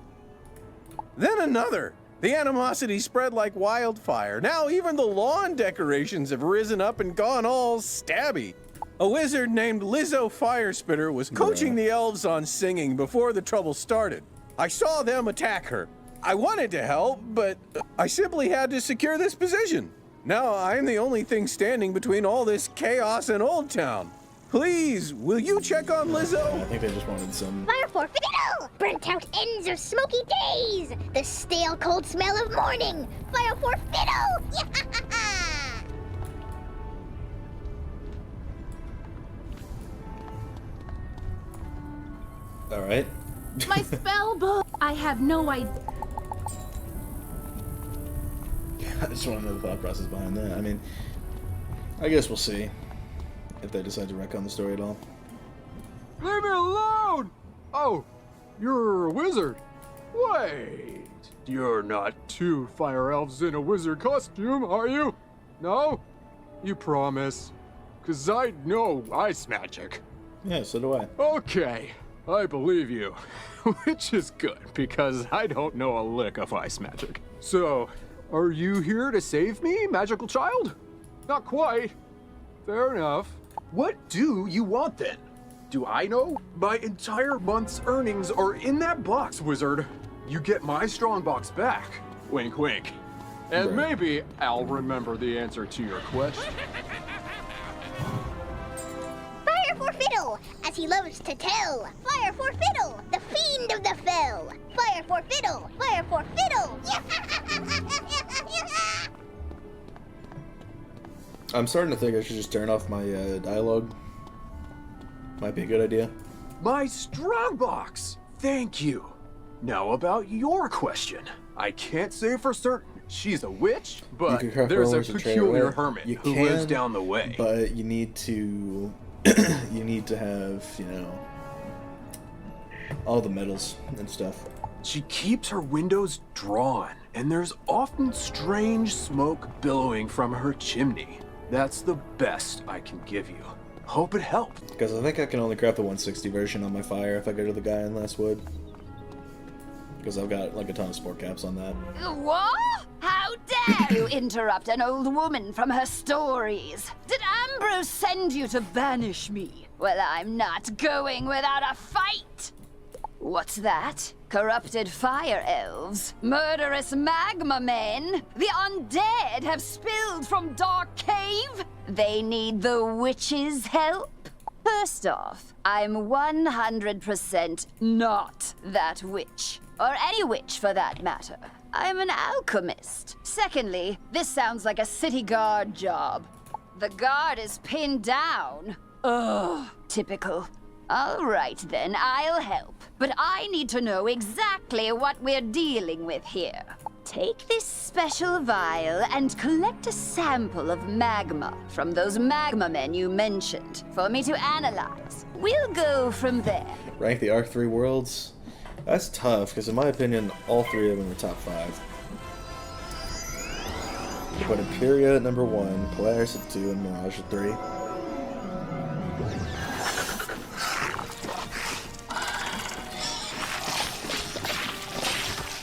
Then another. The animosity spread like wildfire. Now even the lawn decorations have risen up and gone all stabby. A wizard named Lizzo Firespitter was coaching the elves on singing before the trouble started. I saw them attack her. I wanted to help, but I simply had to secure this position. Now I'm the only thing standing between all this chaos and Old Town. Please, will you check on Lizzo? I think they just wanted some... Fire for fiddle! Burnt out ends of smoky days! The stale cold smell of morning! Fire for fiddle! Alright. My spell book! I have no idea. I just want to know the thought process behind that. I mean, I guess we'll see if they decide to wreck on the story at all. Leave me alone! Oh, you're a wizard. Wait, you're not 2 fire elves in a wizard costume, are you? No? You promise? 'Cause I know ice magic. Yeah, so do I. Okay, I believe you. Which is good, because I don't know a lick of ice magic. So, are you here to save me, magical child? Not quite. Fair enough. What do you want then? Do I know? My entire month's earnings are in that box, wizard. You get my strong box back. Wink, wink. And maybe I'll remember the answer to your question. Fire for fiddle, as he loves to tell. Fire for fiddle, the fiend of the fell. Fire for fiddle, fire for fiddle. I'm starting to think I should just turn off my dialogue. Might be a good idea. My strong box! Thank you. Now about your question. I can't say for certain she's a witch, but can craft there's a rollers and trade peculiar away. hermit You who can, lives down the way. But you need to you need to have, you know, all the metals and stuff. She keeps her windows drawn, and there's often strange smoke billowing from her chimney. That's the best I can give you. Hope it helped. Because I think I can only craft the 160 version on my fire if I go to the guy in Last Wood. Because I've got like a ton of sport caps on that. What? How dare you interrupt an old woman from her stories? Did Ambrose send you to banish me? Well, I'm not going without a fight. What's that? Corrupted fire elves? Murderous magma men? The undead have spilled from Dark Cave? They need the witch's help? First off, I'm 100% not that witch. Or any witch for that matter. I'm an alchemist. Secondly, this sounds like a city guard job. The guard is pinned down. Ugh, typical. All right then, I'll help. But I need to know exactly what we're dealing with here. Take this special vial and collect a sample of magma from those magma men you mentioned for me to analyze. We'll go from there. Rank the Arc 3 worlds? That's tough, because in my opinion, all three of them are top 5. You put Imperia at number 1, Polaris at 2, and Mirage at 3.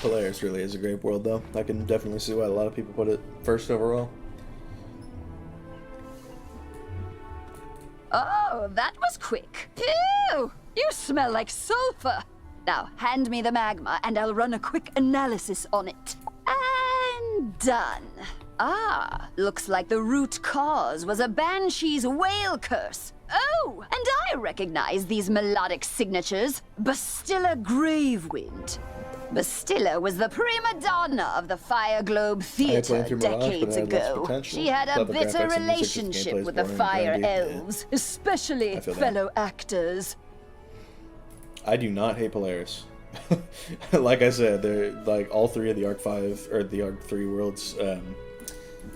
Polaris really is a great world, though. I can definitely see why a lot of people put it first overall. Oh, that was quick. Phew! You smell like sulfur. Now, hand me the magma, and I'll run a quick analysis on it. And done. Ah, looks like the root cause was a banshee's whale curse. Oh, and I recognize these melodic signatures. Bastilla Gravewind. Bastilla was the prima donna of the Fire Globe Theater decades ago. She had a bitter relationship with the Fire Elves, especially fellow actors. I do not hate Polaris. Like I said, they're like all three of the Arc 5 or the Arc 3 worlds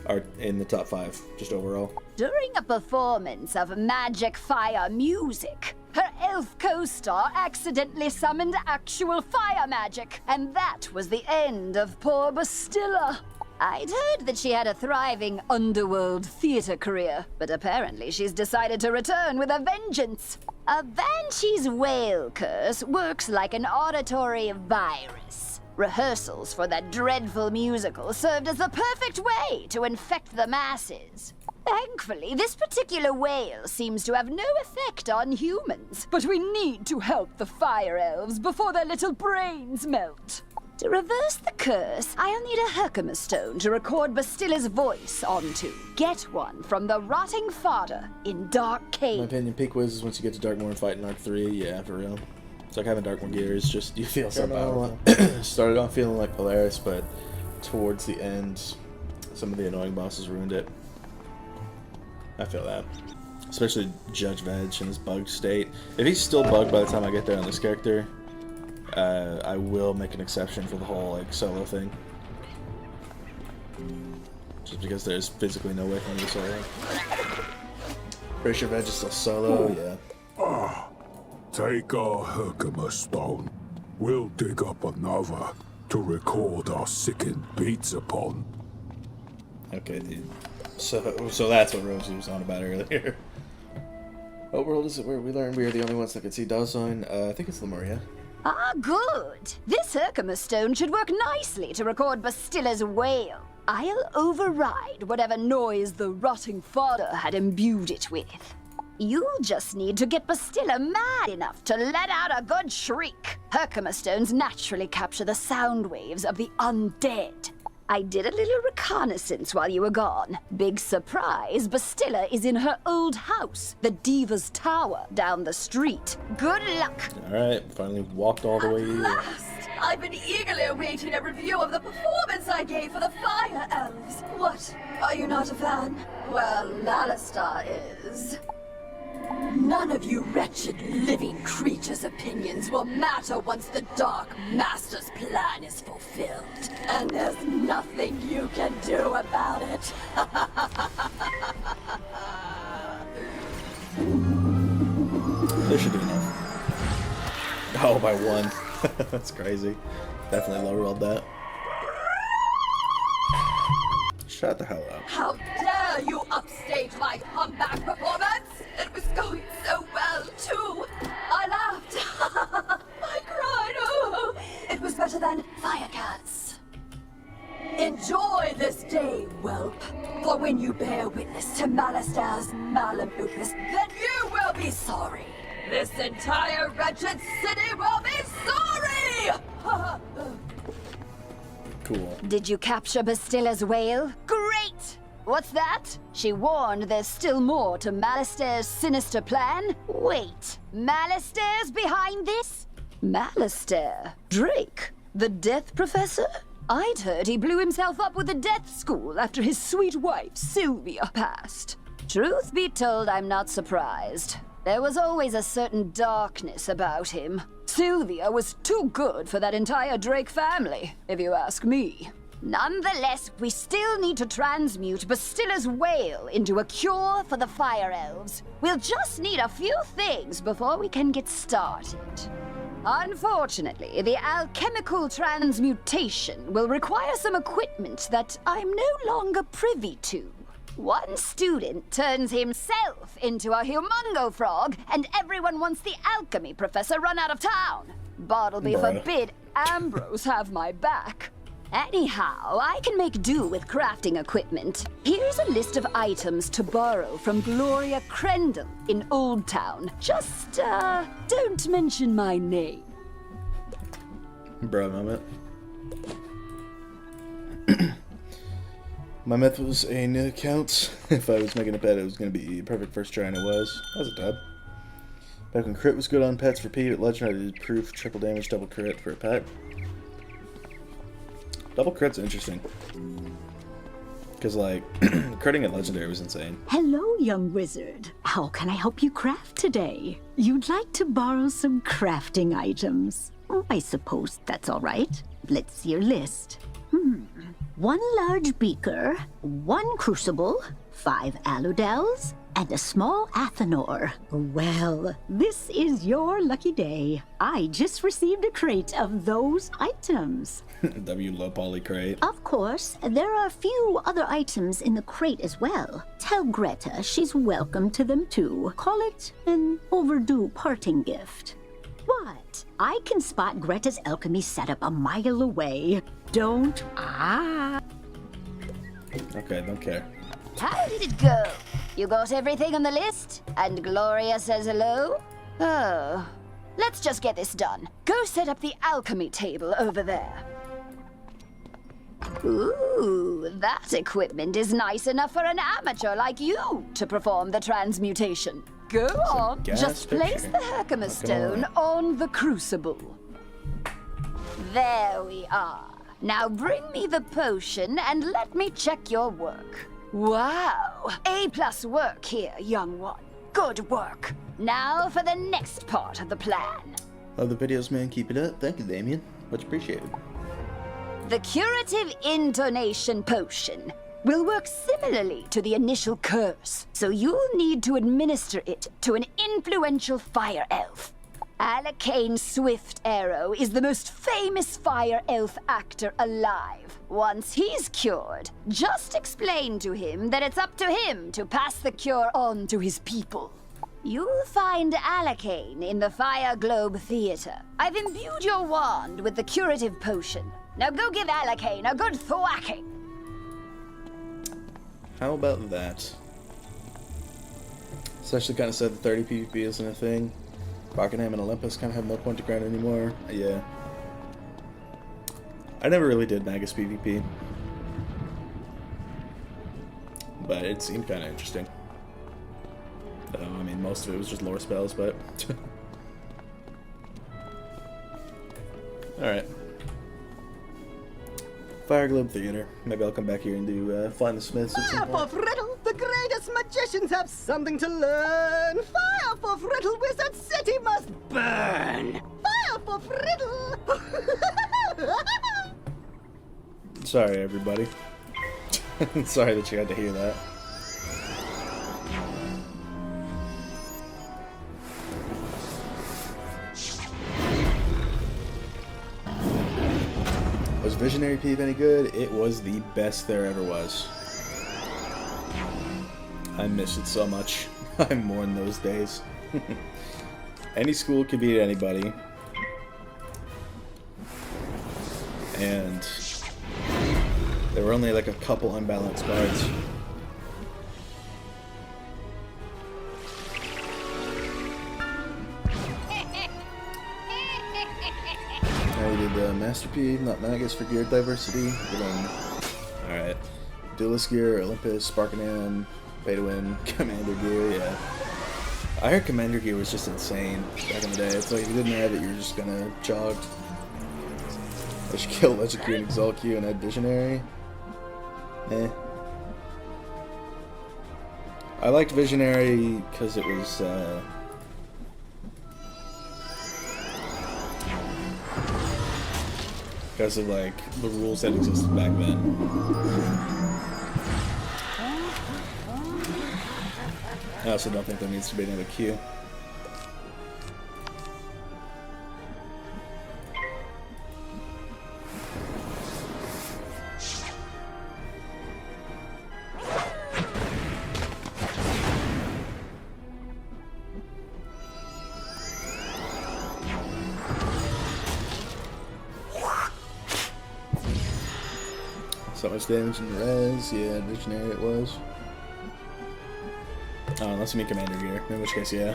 are in the top 5 just overall. During a performance of magic fire music, her elf co-star accidentally summoned actual fire magic, and that was the end of poor Bastilla. I'd heard that she had a thriving underworld theater career, but apparently she's decided to return with a vengeance. A banshee's whale curse works like an auditory virus. Rehearsals for that dreadful musical served as the perfect way to infect the masses. Thankfully, this particular whale seems to have no effect on humans, but we need to help the fire elves before their little brains melt. To reverse the curse, I'll need a Herkimer stone to record Bastilla's voice onto. Get one from the rotting fodder in Dark Cave. In my opinion, peak Wiz is once you get to Darkmoor and fight in Arc 3, yeah, for real. It's like having Darkmoor gear, it's just, you feel so powerful. Started off feeling like Polaris, but towards the end, some of the annoying bosses ruined it. I feel that. Especially Judge Veg in his bugged state. If he's still bugged by the time I get there on this character, I will make an exception for the whole like solo thing. Just because there's physically no way for me to solo. Pretty sure Veg is still solo, yeah. Take our Herkimer stone. We'll dig up another to record our sickened beats upon. Okay, dude. So that's what Rosie was on about earlier. What world is it where we learned we are the only ones that can see Dawson? I think it's Lemuria. Ah, good. This Herkimer stone should work nicely to record Bastilla's wail. I'll override whatever noise the rotting fodder had imbued it with. You'll just need to get Bastilla mad enough to let out a good shriek. Herkimer stones naturally capture the sound waves of the undead. I did a little reconnaissance while you were gone. Big surprise, Bastilla is in her old house, the Diva's Tower, down the street. Good luck! Alright, finally walked all the way here. I've been eagerly awaiting a review of the performance I gave for the Fire Elves. What? Are you not a fan? Well, Malistaire is. None of you wretched living creatures' opinions will matter once the Dark Master's plan is fulfilled. And there's nothing you can do about it. There should be enough. Oh, by one. That's crazy. Definitely low rolled that. Shut the hell up. How dare you upstage my comeback performance? It was going so well, too. I laughed. I cried. Oh, it was better than Firecats. Enjoy this day, whelp. For when you bear witness to Malistaire's Malamucus, then you will be sorry. This entire wretched city will be sorry! Cool. Did you capture Bastilla's whale? Great! What's that? She warned there's still more to Malistaire's sinister plan? Wait, Malistaire's behind this? Malistaire? Drake? The Death Professor? I'd heard he blew himself up with the Death School after his sweet wife, Sylvia, passed. Truth be told, I'm not surprised. There was always a certain darkness about him. Sylvia was too good for that entire Drake family, if you ask me. Nonetheless, we still need to transmute Bastilla's whale into a cure for the Fire Elves. We'll just need a few things before we can get started. Unfortunately, the alchemical transmutation will require some equipment that I'm no longer privy to. One student turns himself into a humongo frog, and everyone wants the alchemy professor run out of town. Bartleby forbid Ambrose have my back. Anyhow, I can make do with crafting equipment. Here's a list of items to borrow from Gloria Crendel in Old Town. Just, don't mention my name. Bro moment. My myth was a new account. If I was making a pet, it was going to be perfect first try, and it was. That was a dub. Back when crit was good on pets for P, at Legend I did proof triple damage, double crit for a pet. Double crit's interesting. Because, like, critting at Legendary was insane. Hello, young wizard. How can I help you craft today? You'd like to borrow some crafting items. I suppose that's all right. Let's see your list. 1 large beaker, 1 crucible, 5 aludels, and a small athanor. Well, this is your lucky day. I just received a crate of those items. W low poly crate. Of course, there are a few other items in the crate as well. Tell Greta she's welcome to them too. Call it an overdue parting gift. What? I can spot Greta's alchemy setup a mile away. Don't. Okay, don't care. How did it go? You got everything on the list? And Gloria says hello? Oh. Let's just get this done. Go set up the alchemy table over there. Ooh, that equipment is nice enough for an amateur like you to perform the transmutation. Go on, just place the Herkimer stone on the crucible. There we are. Now bring me the potion and let me check your work. Wow, A+ work here, young one. Good work. Now for the next part of the plan. Love the videos, man. Keep it up. Thank you, Damien. Much appreciated. The curative intonation potion will work similarly to the initial curse, so you'll need to administer it to an influential fire elf. Alakane Swift Arrow is the most famous fire elf actor alive. Once he's cured, just explain to him that it's up to him to pass the cure on to his people. You'll find Alakane in the Fire Globe Theater. I've imbued your wand with the curative potion. Now go give Alakane a good thwacking. How about that? Especially kind of said the 30 PvP isn't a thing. Rockingham and Olympus kind of have no point to grind anymore. Yeah. I never really did Magus PvP. But it seemed kind of interesting. I mean, most of it was just lore spells, but... Alright. Fire Globe Theater. Maybe I'll come back here and do Find the Smiths. Of Riddle, the great us magicians have something to learn. Fire for Friddle, Wizard City must burn. Fire for Friddle. Sorry, everybody. Sorry that you had to hear that. Was Visionary PvP any good? It was the best there ever was. I miss it so much. I mourn those days. Any school could beat anybody. And there were only like a couple unbalanced cards. I did Master P, not Magus for gear diversity. Alright. Duelist gear, Olympus, Sparkinam, Pay to Win, Commander gear, yeah. I heard Commander gear was just insane back in the day. It's like if you didn't have it, you're just gonna jog. I should kill Legend Q and Exalt Q and add Visionary. Eh. I liked Visionary because it was, because of like the rules that existed back then. I also don't think there needs to be another Q. So much damage in the res, yeah, Visionary it was. Oh, unless you mean Commander gear, in which case, yeah.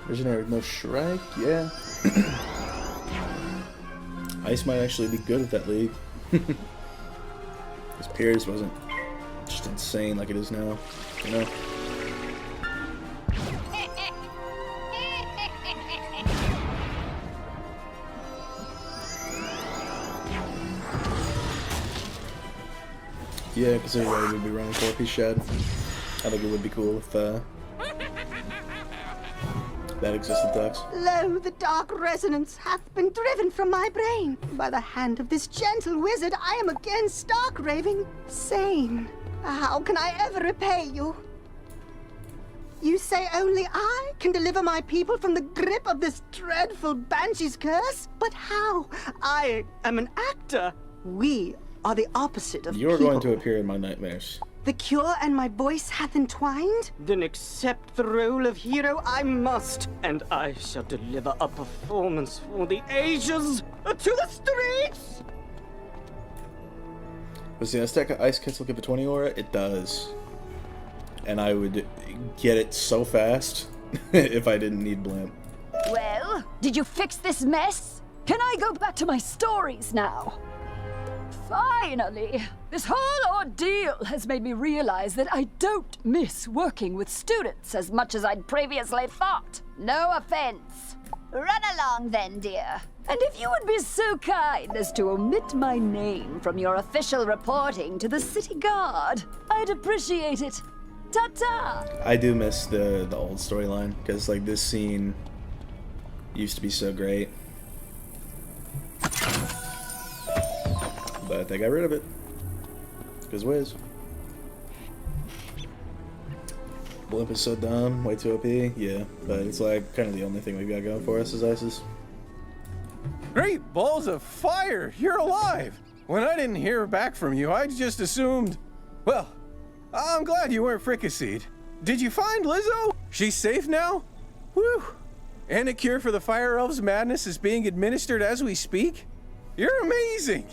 Visionary with no Shrike, yeah. Ice might actually be good at that league. His Piers wasn't just insane like it is now, you know? Yeah, because everybody would be running 4-piece shed. I think it would be cool if that existed, Tux. Lo, the dark resonance hath been driven from my brain. By the hand of this gentle wizard, I am again stark raving sane. How can I ever repay you? You say only I can deliver my people from the grip of this dreadful banshee's curse? But how? I am an actor. We are the opposite of You're people. going to appear in my nightmares. The cure and my voice hath entwined? Then accept the role of hero I must, and I shall deliver a performance for the ages to the streets! Was the Azteca Ice Kissel give a 20 aura? It does. And I would get it so fast if I didn't need Blimp. Well, did you fix this mess? Can I go back to my stories now? Finally! This whole ordeal has made me realize that I don't miss working with students as much as I'd previously thought. No offense. Run along then, dear. And if you would be so kind as to omit my name from your official reporting to the city guard, I'd appreciate it. Ta-ta! I do miss the old storyline, because like this scene used to be so great. But they got rid of it. Because Wiz. Blimp is so dumb, way too OP, yeah. But it's like kind of the only thing we've got going for us as Isis. Great balls of fire! You're alive! When I didn't hear back from you, I just assumed... Well, I'm glad you weren't fricasseed. Did you find Lizzo? She's safe now? Whew! And a cure for the Fire Elves' madness is being administered as we speak? You're amazing!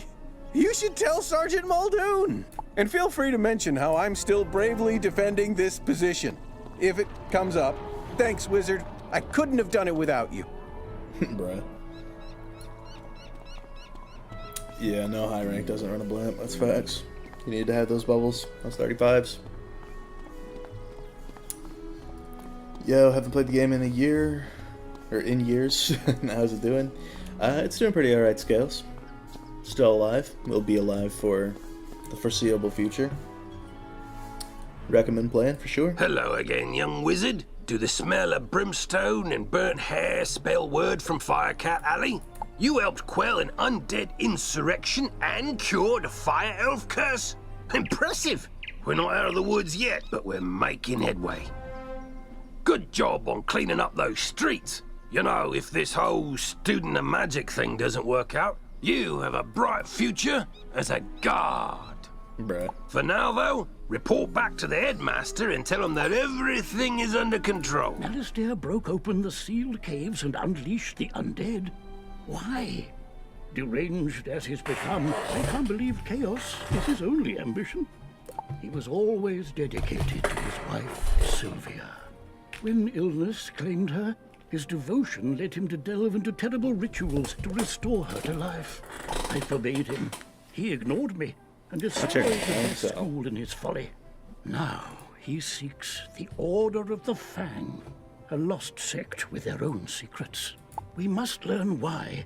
You should tell Sergeant Muldoon! And feel free to mention how I'm still bravely defending this position. If it comes up. Thanks, Wizard. I couldn't have done it without you. Bruh. Yeah, no high rank doesn't run a Blimp. That's facts. You need to have those bubbles. Those 35s. Yo, haven't played the game in a year. Or in years. How's it doing? It's doing pretty alright, Scales. Still alive. We'll be alive for the foreseeable future. Recommend playing for sure. Hello again, young wizard. Do the smell of brimstone and burnt hair spell word from Firecat Alley? You helped quell an undead insurrection and cured a fire elf curse? Impressive! We're not out of the woods yet, but we're making headway. Good job on cleaning up those streets. You know, if this whole student of magic thing doesn't work out, you have a bright future as a guard. Bruh. For now, though, report back to the headmaster and tell him that everything is under control. Malistaire broke open the sealed caves and unleashed the undead. Why? Deranged as he's become, I can't believe chaos is his only ambition. He was always dedicated to his wife, Sylvia. When illness claimed her, his devotion led him to delve into terrible rituals to restore her to life. I forbade him. He ignored me and destroyed the best school in his folly. Now he seeks the Order of the Fang, a lost sect with their own secrets. We must learn why.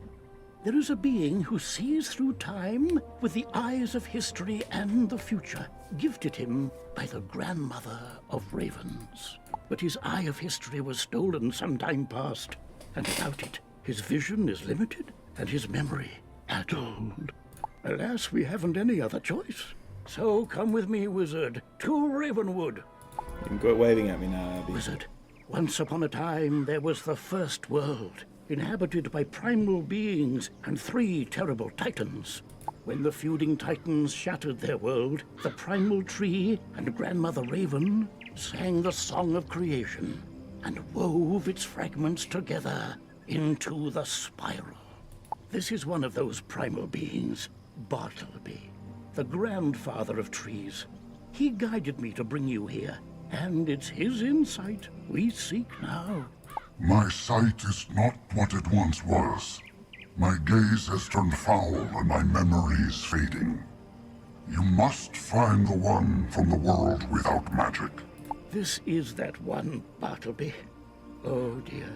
There is a being who sees through time with the eyes of history and the future, gifted him by the grandmother of ravens. But his eye of history was stolen some time past, and without it, his vision is limited and his memory addled. Alas, we haven't any other choice. So come with me, wizard, to Ravenwood. You can quit waving at me now, Abby. Wizard, once upon a time there was the first world, inhabited by primal beings and 3 terrible titans. When the feuding titans shattered their world, the primal tree and grandmother Raven sang the song of creation and wove its fragments together into the spiral. This is one of those primal beings, Bartleby, the grandfather of trees. He guided me to bring you here, and it's his insight we seek now. My sight is not what it once was. My gaze has turned foul and my memory is fading. You must find the one from the world without magic. This is that one, Bartleby. Oh dear.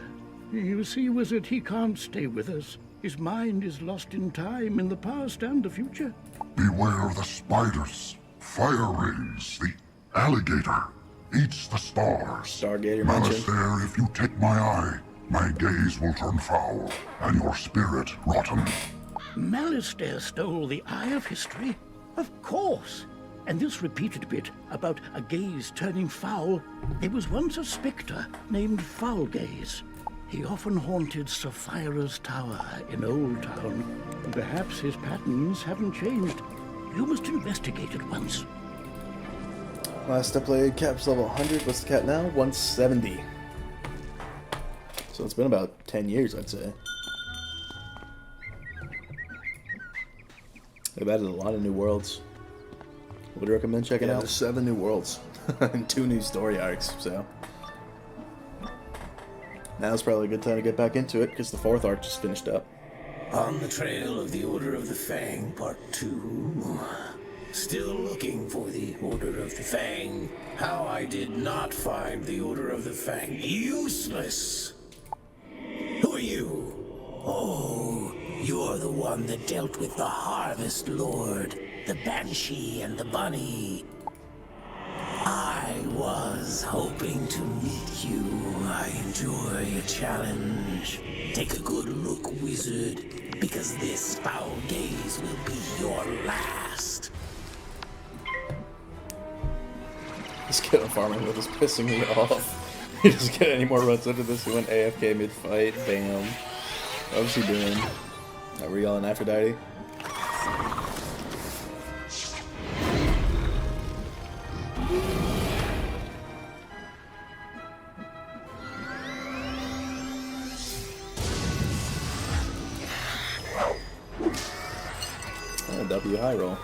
You see, wizard, he can't stay with us. His mind is lost in time, in the past and the future. Beware the spiders, Faeriequeens, the alligator, eats the stars. Stargator mentioned. Malistaire, if you take my eye, my gaze will turn foul, and your spirit rotten. Malistaire stole the eye of history? Of course! And this repeated bit about a gaze turning foul, there was once a spectre named Foulgaze. He often haunted Sapphira's tower in Old Town. Perhaps his patterns haven't changed. You must investigate it once. Last I played, Cap's level 100. What's the Cap now? 170. So it's been about 10 years, I'd say. They've added a lot of new worlds. Would recommend checking out. There's 7 new worlds and 2 new story arcs, so now's probably a good time to get back into it because the 4th arc just finished up. On the trail of the Order of the Fang, Part 2. Still looking for the Order of the Fang. How I did not find the Order of the Fang useless. Who are you? Oh, you're the one that dealt with the Harvest Lord, the Banshee and the Bunny. I was hoping to meet you. I enjoy a challenge. Take a good look, wizard, because this foul gaze will be your last. This kid on farming with is pissing me off. He doesn't get any more runs into this. He went AFK mid-fight. Bam. What was he doing? Were you yelling Aphrodite? W high roll.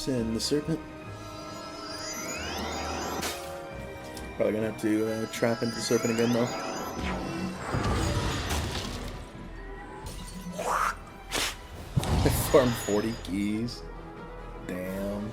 Send the serpent. Probably gonna have to trap into the serpent again though. I farmed 40 keys. Damn.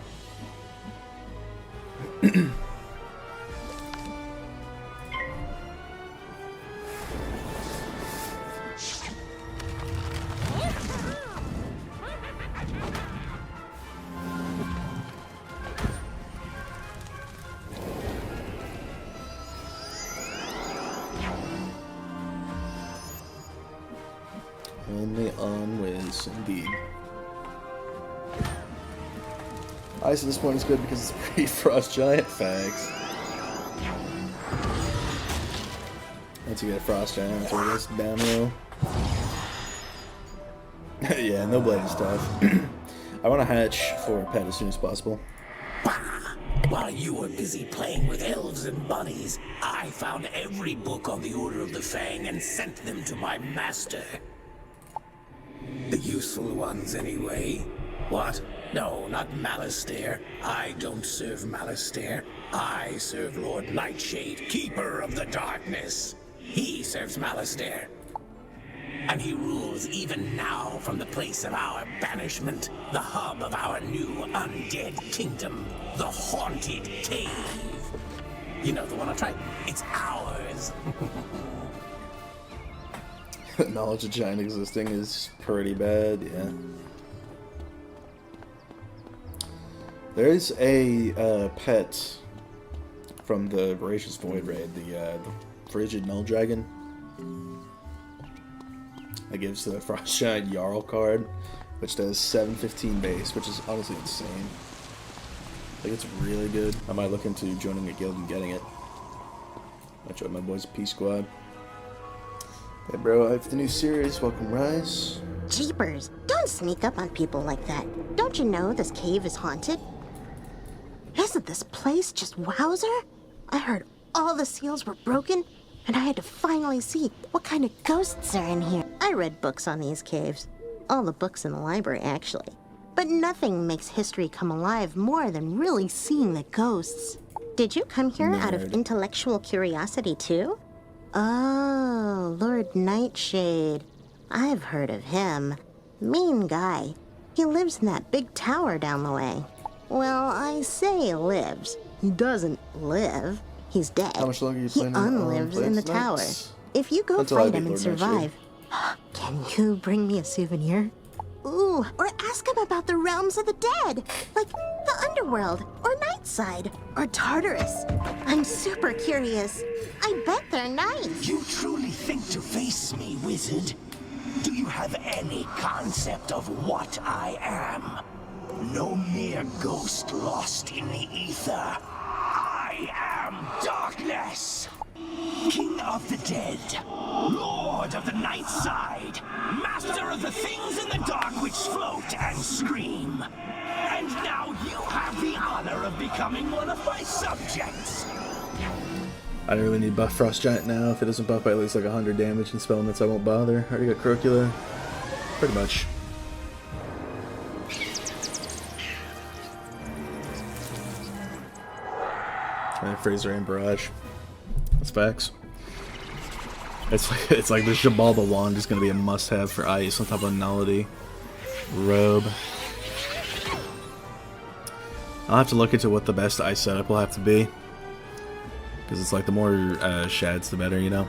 Only on Wiz, indeed. Ice at this point is good because it's pre-frost giant fags. Once you get a frost giant, that's where it goes downhill. Yeah, no blade is tough. I want to hatch for a pet as soon as possible. While you were busy playing with elves and bunnies, I found every book on the Order of the Fang and sent them to my master. The useful ones, anyway. What? No, not Malistaire. I don't serve Malistaire. I serve Lord Nightshade, Keeper of the Darkness. He serves Malistaire. And he rules even now from the place of our banishment, the hub of our new undead kingdom, the Haunted Cave. You know the one I tried? It's ours. Knowledge of giant existing is pretty bad, yeah. There's a pet from the Voracious Void raid, the Frigid Null Dragon. That gives the Frost Giant Jarl card, which does 715 base, which is honestly insane. I think it's really good. I might look into joining a guild and getting it. I'll join my boys P Squad. Hey bro, I have the new series, welcome Rise. Jeepers, don't sneak up on people like that. Don't you know this cave is haunted? Isn't this place just wowzer? I heard all the seals were broken, and I had to finally see what kind of ghosts are in here. I read books on these caves. All the books in the library, actually. But nothing makes history come alive more than really seeing the ghosts. Did you come here out of intellectual curiosity, too? Oh, Lord Nightshade. I've heard of him. Mean guy. He lives in that big tower down the way. Well, I say lives. He doesn't live. He's dead. How much longer are you He playing unlives in the tower. If you go Until I fight beat him and Lord Nightshade. survive, can you bring me a souvenir? Ooh, or ask him about the realms of the dead, like the underworld, or Nightside, or Tartarus. I'm super curious. I bet they're nice. You truly think to face me, wizard? Do you have any concept of what I am? No mere ghost lost in the ether. I am darkness. King of the dead, Lord of the night side, Master of the things in the dark which float and scream. And now you have the honor of becoming one of my subjects. I don't really need buff Frost Giant now. If it doesn't buff by at least like 100 damage and spell limits, I won't bother. I already got Crocula. Pretty much. And Fraser and Barrage. That's facts. It's like the Jabalba wand is gonna be a must-have for ice on top of nullity. Robe. I'll have to look into what the best ice setup will have to be. Because it's like the more shads the better, you know?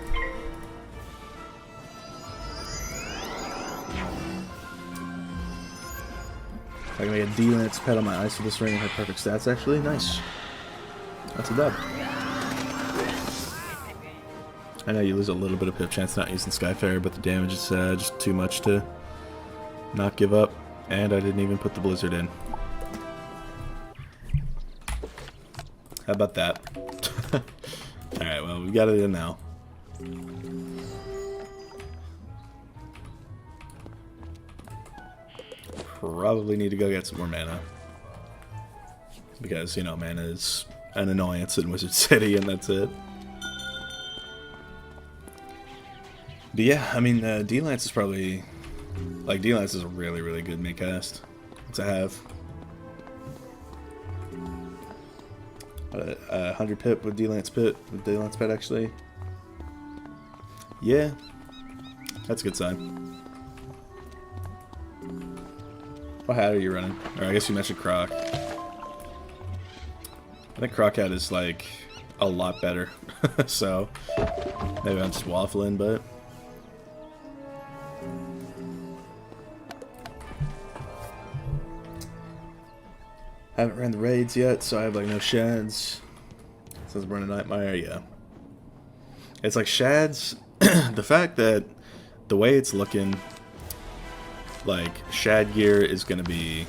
I can make a D-Lance pet on my ice with this ring and have perfect stats actually. Nice. That's a dub. I know you lose a little bit of pip chance not using Skyfarer, but the damage is just too much to not give up. And I didn't even put the Blizzard in. How about that? Alright, well, we got it in now. Probably need to go get some more mana. Because, you know, mana is an annoyance in Wizard City, and that's it. But yeah, I mean, D-Lance is probably... Like, D-Lance is a really, really good mid cast to have. 100 pip with D-Lance Pit. With D-Lance Pit, actually. Yeah. That's a good sign. What hat are you running? Or I guess you mentioned Croc. I think Croc hat is like a lot better. So maybe I'm just waffling, but haven't ran the raids yet, so I have like no shads. Since we're in a Nightmare, yeah. It's like shads. The fact that the way it's looking, like shad gear is gonna be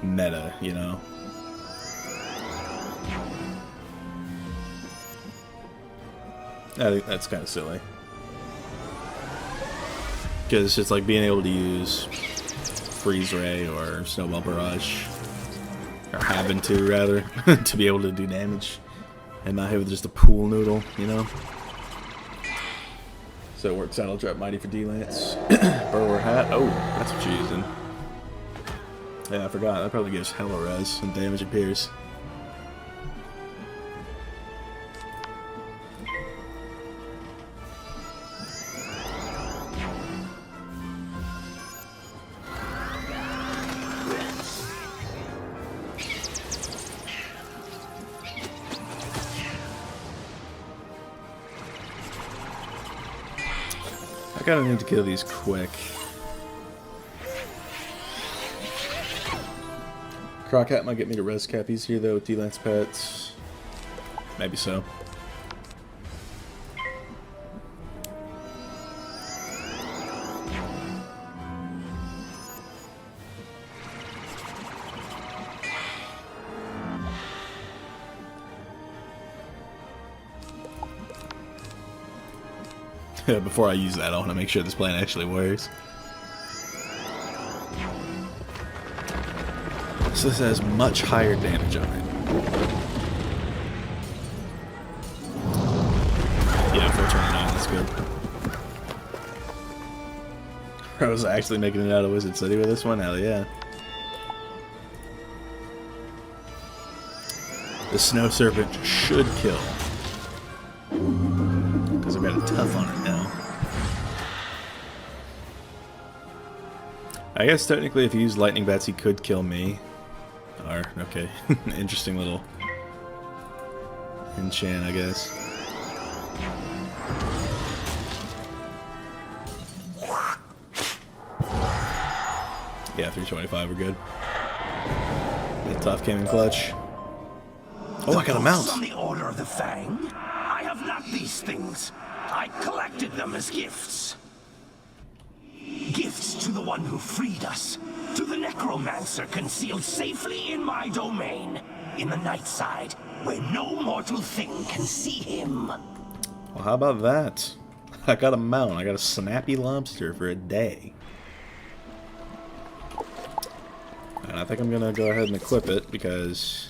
meta, you know. I think that's kind of silly. Because it's like being able to use Freeze Ray or Snowball Barrage, or having to rather, to be able to do damage and not have just a pool noodle, you know? So it works out. I'll drop Mighty for D-Lance. Burrower hat. Oh, that's what you're using. Yeah, I forgot. That probably gives hella res and damage appears. I kinda need to kill these quick. Croc hat might get me to res cap easier though with D-Lance pets. Maybe so. Before I use that, I want to make sure this plan actually works. So this has much higher damage on it. Yeah, 429, that's good. I was actually making it out of Wizard City with this one, hell yeah. The Snow Serpent should kill. Because I've got a tough on it now. I guess technically if he used lightning bats he could kill me. Or, okay, interesting little enchant, I guess. Yeah, 325, we're good. That tough came in clutch. Oh, I got a mount! On the Order of the Fang? I have not these things. I collected them as gifts. Gifts to the one who freed us. To the necromancer concealed safely in my domain. In the Nightside, where no mortal thing can see him. Well, how about that? I got a mount. I got a snappy lobster for a day. And I think I'm gonna go ahead and equip it because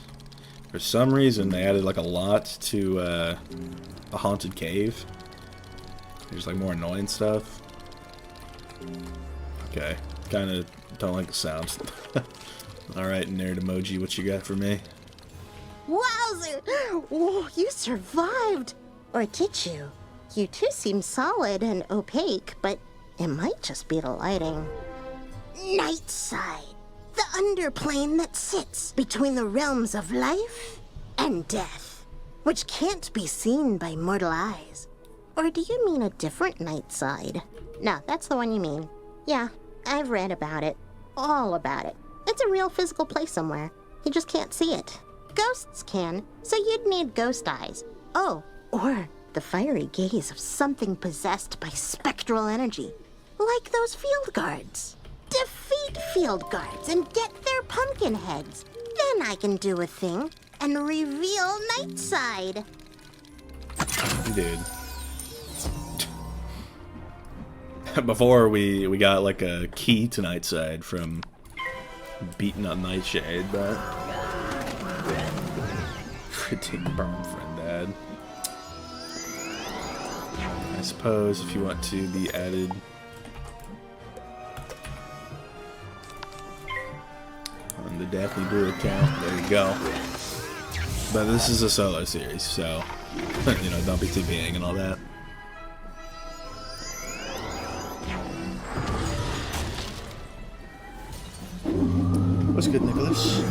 for some reason they added like a lot to a haunted cave. There's like more annoying stuff. Okay, kinda don't like the sounds. Alright, nerd emoji, what you got for me? Wowzer! Oh, you survived! Or did you? You two seem solid and opaque, but it might just be the lighting. Nightside, the underplane that sits between the realms of life and death, which can't be seen by mortal eyes. Or do you mean a different Nightside? No, that's the one you mean. Yeah, I've read about it. All about it. It's a real physical place somewhere. You just can't see it. Ghosts can, so you'd need ghost eyes. Oh, or the fiery gaze of something possessed by spectral energy. Like those field guards. Defeat field guards and get their pumpkin heads. Then I can do a thing and reveal Nightside. Dude. Before we got like a key to Nightside from beating up Nightshade, but pretty burn friend dad. I suppose if you want to be added on the Daphne Blue account. There you go. But this is a solo series, so, you know, don't be TVing and all that. What's good, Nicholas?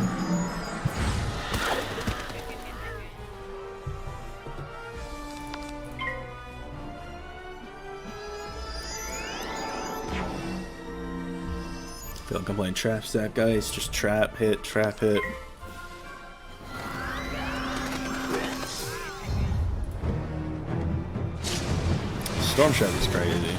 Don't complain, trap stack, guys. Just trap hit, trap hit. Storm Shadow is crazy.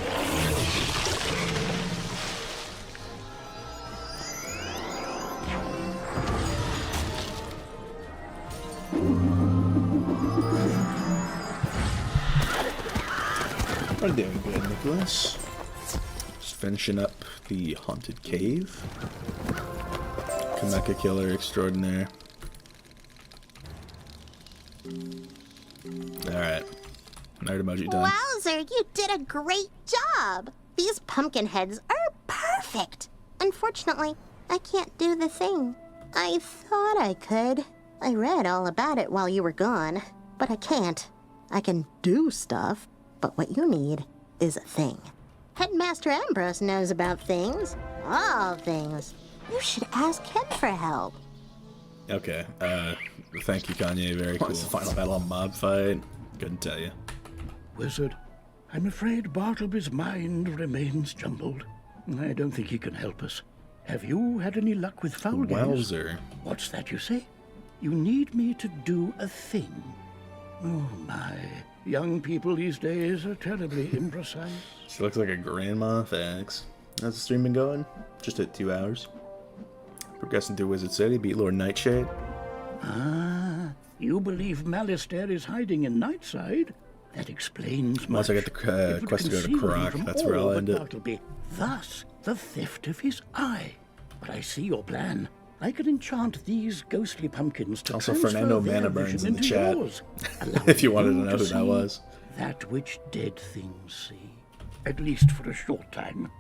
We're doing good, Nicholas. Just finishing up the Haunted Cave. Kanaka Killer Extraordinaire. Alright. Nerd emoji done. Wowzer, you did a great job! These pumpkin heads are perfect! Unfortunately, I can't do the thing. I thought I could. I read all about it while you were gone, but I can't. I can do stuff, but what you need is a thing. Headmaster Ambrose knows about things. All things. You should ask him for help. Okay, thank you, Kanye. Very cool. What's the final battle on mob fight? Couldn't tell you. Wizard, I'm afraid Bartleby's mind remains jumbled. I don't think he can help us. Have you had any luck with foul games? Wowzer. What's that you say? You need me to do a thing. Oh my, young people these days are terribly imprecise. She looks like a grandma. Thanks. How's the stream been going? Just at 2 hours. Progressing through Wizard City, beat Lord Nightshade. Ah, you believe Malistaire is hiding in Nightside? That explains much. Once I get the quest to go to Krok, that's where I'll end it. Bartleby. Thus, the theft of his eye. But I see your plan. I can enchant these ghostly pumpkins to also, transfer Fernando their Mana Burns vision in the into chat. yours, If you wanted to allowing know who that was. That which dead things see. At least for a short time.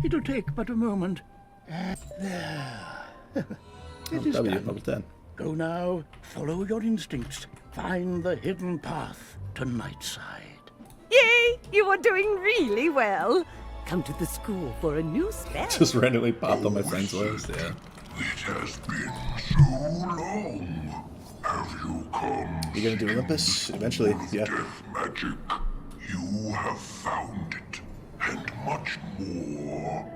It'll take but a moment. There. It is done. Level 10. Go now, follow your instincts. Find the hidden path to Nightside. Yay! You are doing really well. Come to the school for a new spell. Just randomly popped on my friends list, yeah. It has been so long. Have you come? You gonna do Olympus eventually? Yeah. Death magic. You have found it, and much more.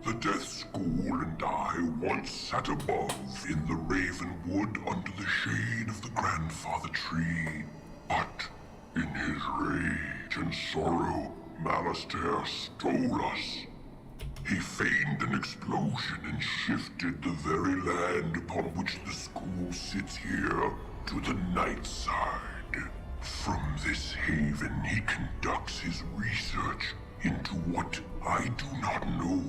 The Death School and I once sat above in the Ravenwood under the shade of the grandfather tree. But in his rage and sorrow, Malistaire stole us. He feigned an explosion and shifted the very land upon which the school sits here to the Nightside. From this haven, he conducts his research into what I do not know.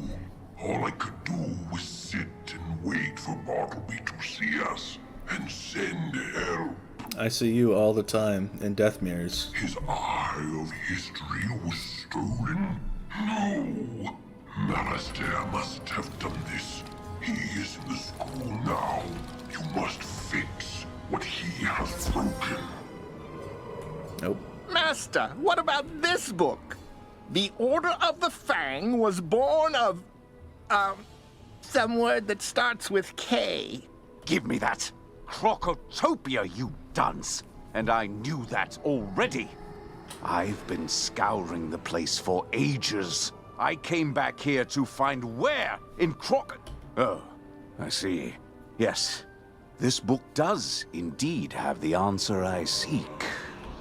All I could do was sit and wait for Bartleby to see us and send help. I see you all the time in Death Mirrors. His eye of history was stolen? No. Malistaire must have done this. He is in the school now. You must fix what he has broken. Nope. Master, what about this book? The Order of the Fang was born of, some word that starts with K. Give me that. Krokotopia, you dunce. And I knew that already. I've been scouring the place for ages. I came back here to find where in Oh, I see. Yes, this book does indeed have the answer I seek.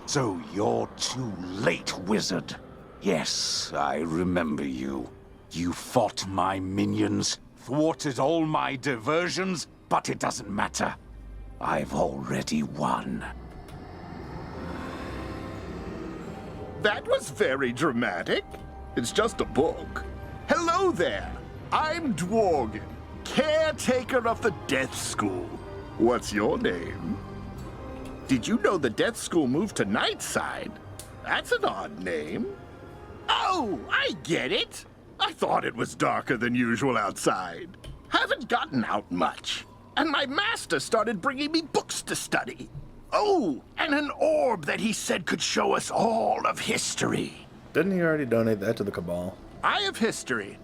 So you're too late, wizard. Yes, I remember you. You fought my minions, thwarted all my diversions, but it doesn't matter. I've already won. That was very dramatic. It's just a book. Hello there. I'm Dworgen, caretaker of the Death School. What's your name? Did you know the Death School moved to Nightside? That's an odd name. Oh, I get it. I thought it was darker than usual outside. Haven't gotten out much. And my master started bringing me books to study. Oh, and an orb that he said could show us all of history. Didn't he already donate that to the Cabal? I have history.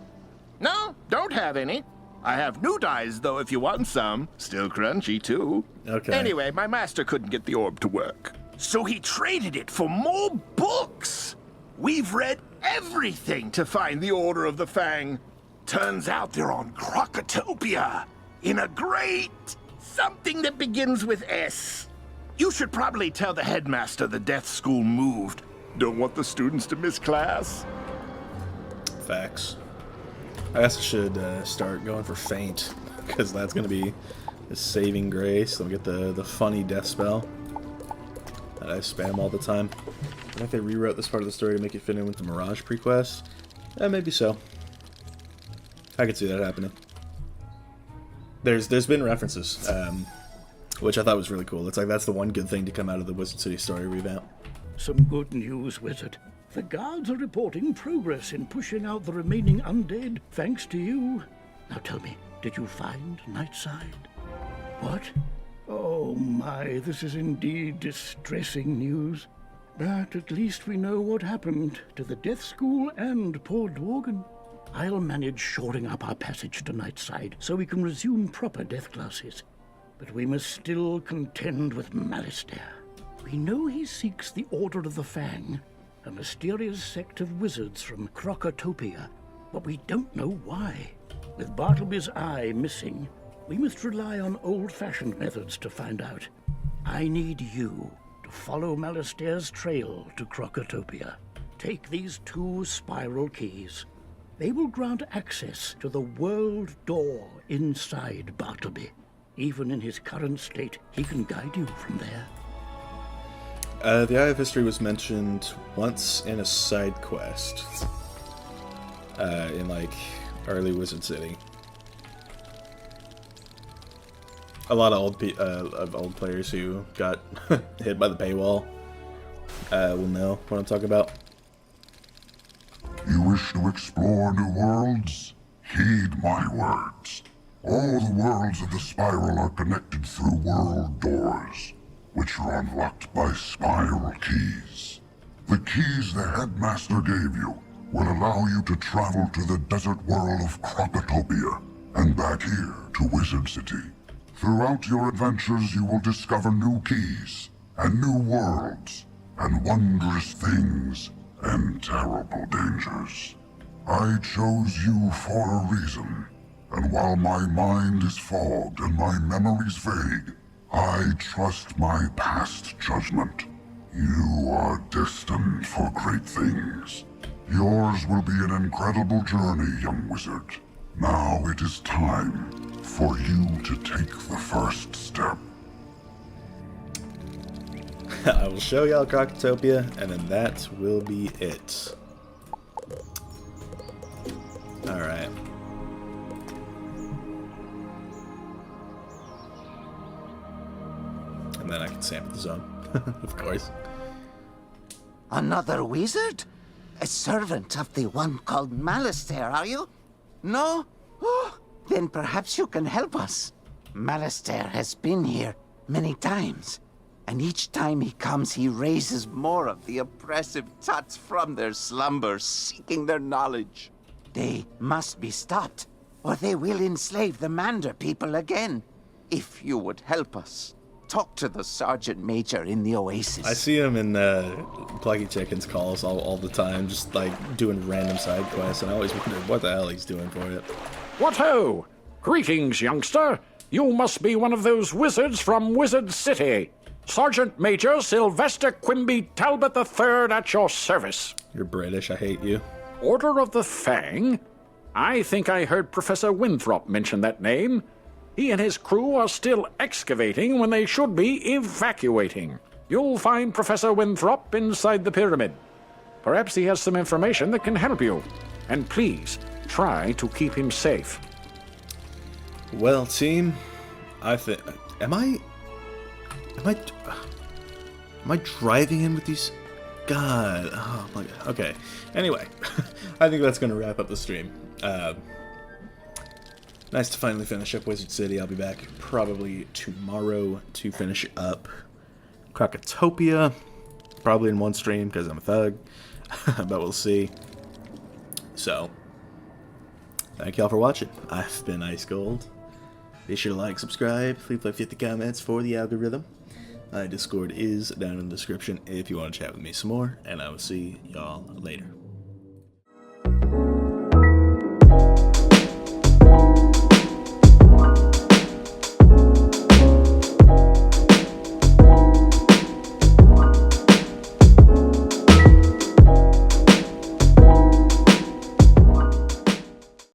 No, don't have any. I have new dyes, though, if you want some. Still crunchy, too. Okay. Anyway, my master couldn't get the orb to work. So he traded it for more books. We've read everything to find the Order of the Fang. Turns out they're on Krokotopia. In a great something that begins with S. You should probably tell the headmaster the death school moved. Don't want the students to miss class. Facts. I guess I should start going for Faint, because that's going to be the saving grace. Let me get the funny death spell that I spam all the time. I think they rewrote this part of the story to make it fit in with the Mirage prequest. Maybe so. I could see that happening. There's been references, which I thought was really cool. It's like that's the one good thing to come out of the Wizard City story revamp. Some good news, Wizard. The guards are reporting progress in pushing out the remaining undead, thanks to you. Now tell me, did you find Nightside? What? Oh my, this is indeed distressing news. But at least we know what happened to the Death School and poor Dworgen. I'll manage shoring up our passage to Nightside so we can resume proper death classes. But we must still contend with Malistaire. We know he seeks the Order of the Fang, a mysterious sect of wizards from Krokotopia, but we don't know why. With Bartleby's eye missing, we must rely on old-fashioned methods to find out. I need you to follow Malistaire's trail to Krokotopia. Take these 2 spiral keys. They will grant access to the world door inside Bartleby. Even in his current state, he can guide you from there. The Eye of History was mentioned once in a side quest in like early Wizard City. A lot of old players who got hit by the paywall will know what I'm talking about. You wish to explore new worlds? Heed my words. All the worlds of the spiral are connected through world doors, which are unlocked by spiral keys. The keys the headmaster gave you will allow you to travel to the desert world of Krokotopia and back here to Wizard City. Throughout your adventures, you will discover new keys and new worlds and wondrous things and terrible dangers. I chose you for a reason, and while my mind is fogged and my memories vague, I trust my past judgment. You are destined for great things. Yours will be an incredible journey, young wizard. Now it is time for you to take the first step. I will show y'all Krokotopia, and then that will be it. Alright. And then I can sample the zone, of course. Another wizard? A servant of the one called Malistaire, are you? No? Oh, then perhaps you can help us. Malistaire has been here many times, and each time he comes, he raises more of the oppressive tots from their slumber, seeking their knowledge. They must be stopped, or they will enslave the Mander people again. If you would help us, talk to the Sergeant Major in the Oasis. I see him in Pluggy Chicken's calls all the time, just like doing random side quests, and I always wonder what the hell he's doing for it. What ho! Greetings, youngster. You must be one of those wizards from Wizard City. Sergeant Major Sylvester Quimby Talbot III at your service. You're British, I hate you. Order of the Fang? I think I heard Professor Winthrop mention that name. He and his crew are still excavating when they should be evacuating. You'll find Professor Winthrop inside the pyramid. Perhaps he has some information that can help you. And please, try to keep him safe. Well, team, I think... Am I driving in with these... God, oh my God. Okay. Anyway, I think that's going to wrap up the stream. This Nice to finally finish up Wizard City. I'll be back probably tomorrow to finish up Krokotopia. Probably in one stream because I'm a thug. But we'll see. So, thank y'all for watching. I've been Ice Gold. Be sure to like, subscribe, leave 50 comments for the algorithm. My Discord is down in the description if you want to chat with me some more. And I will see y'all later.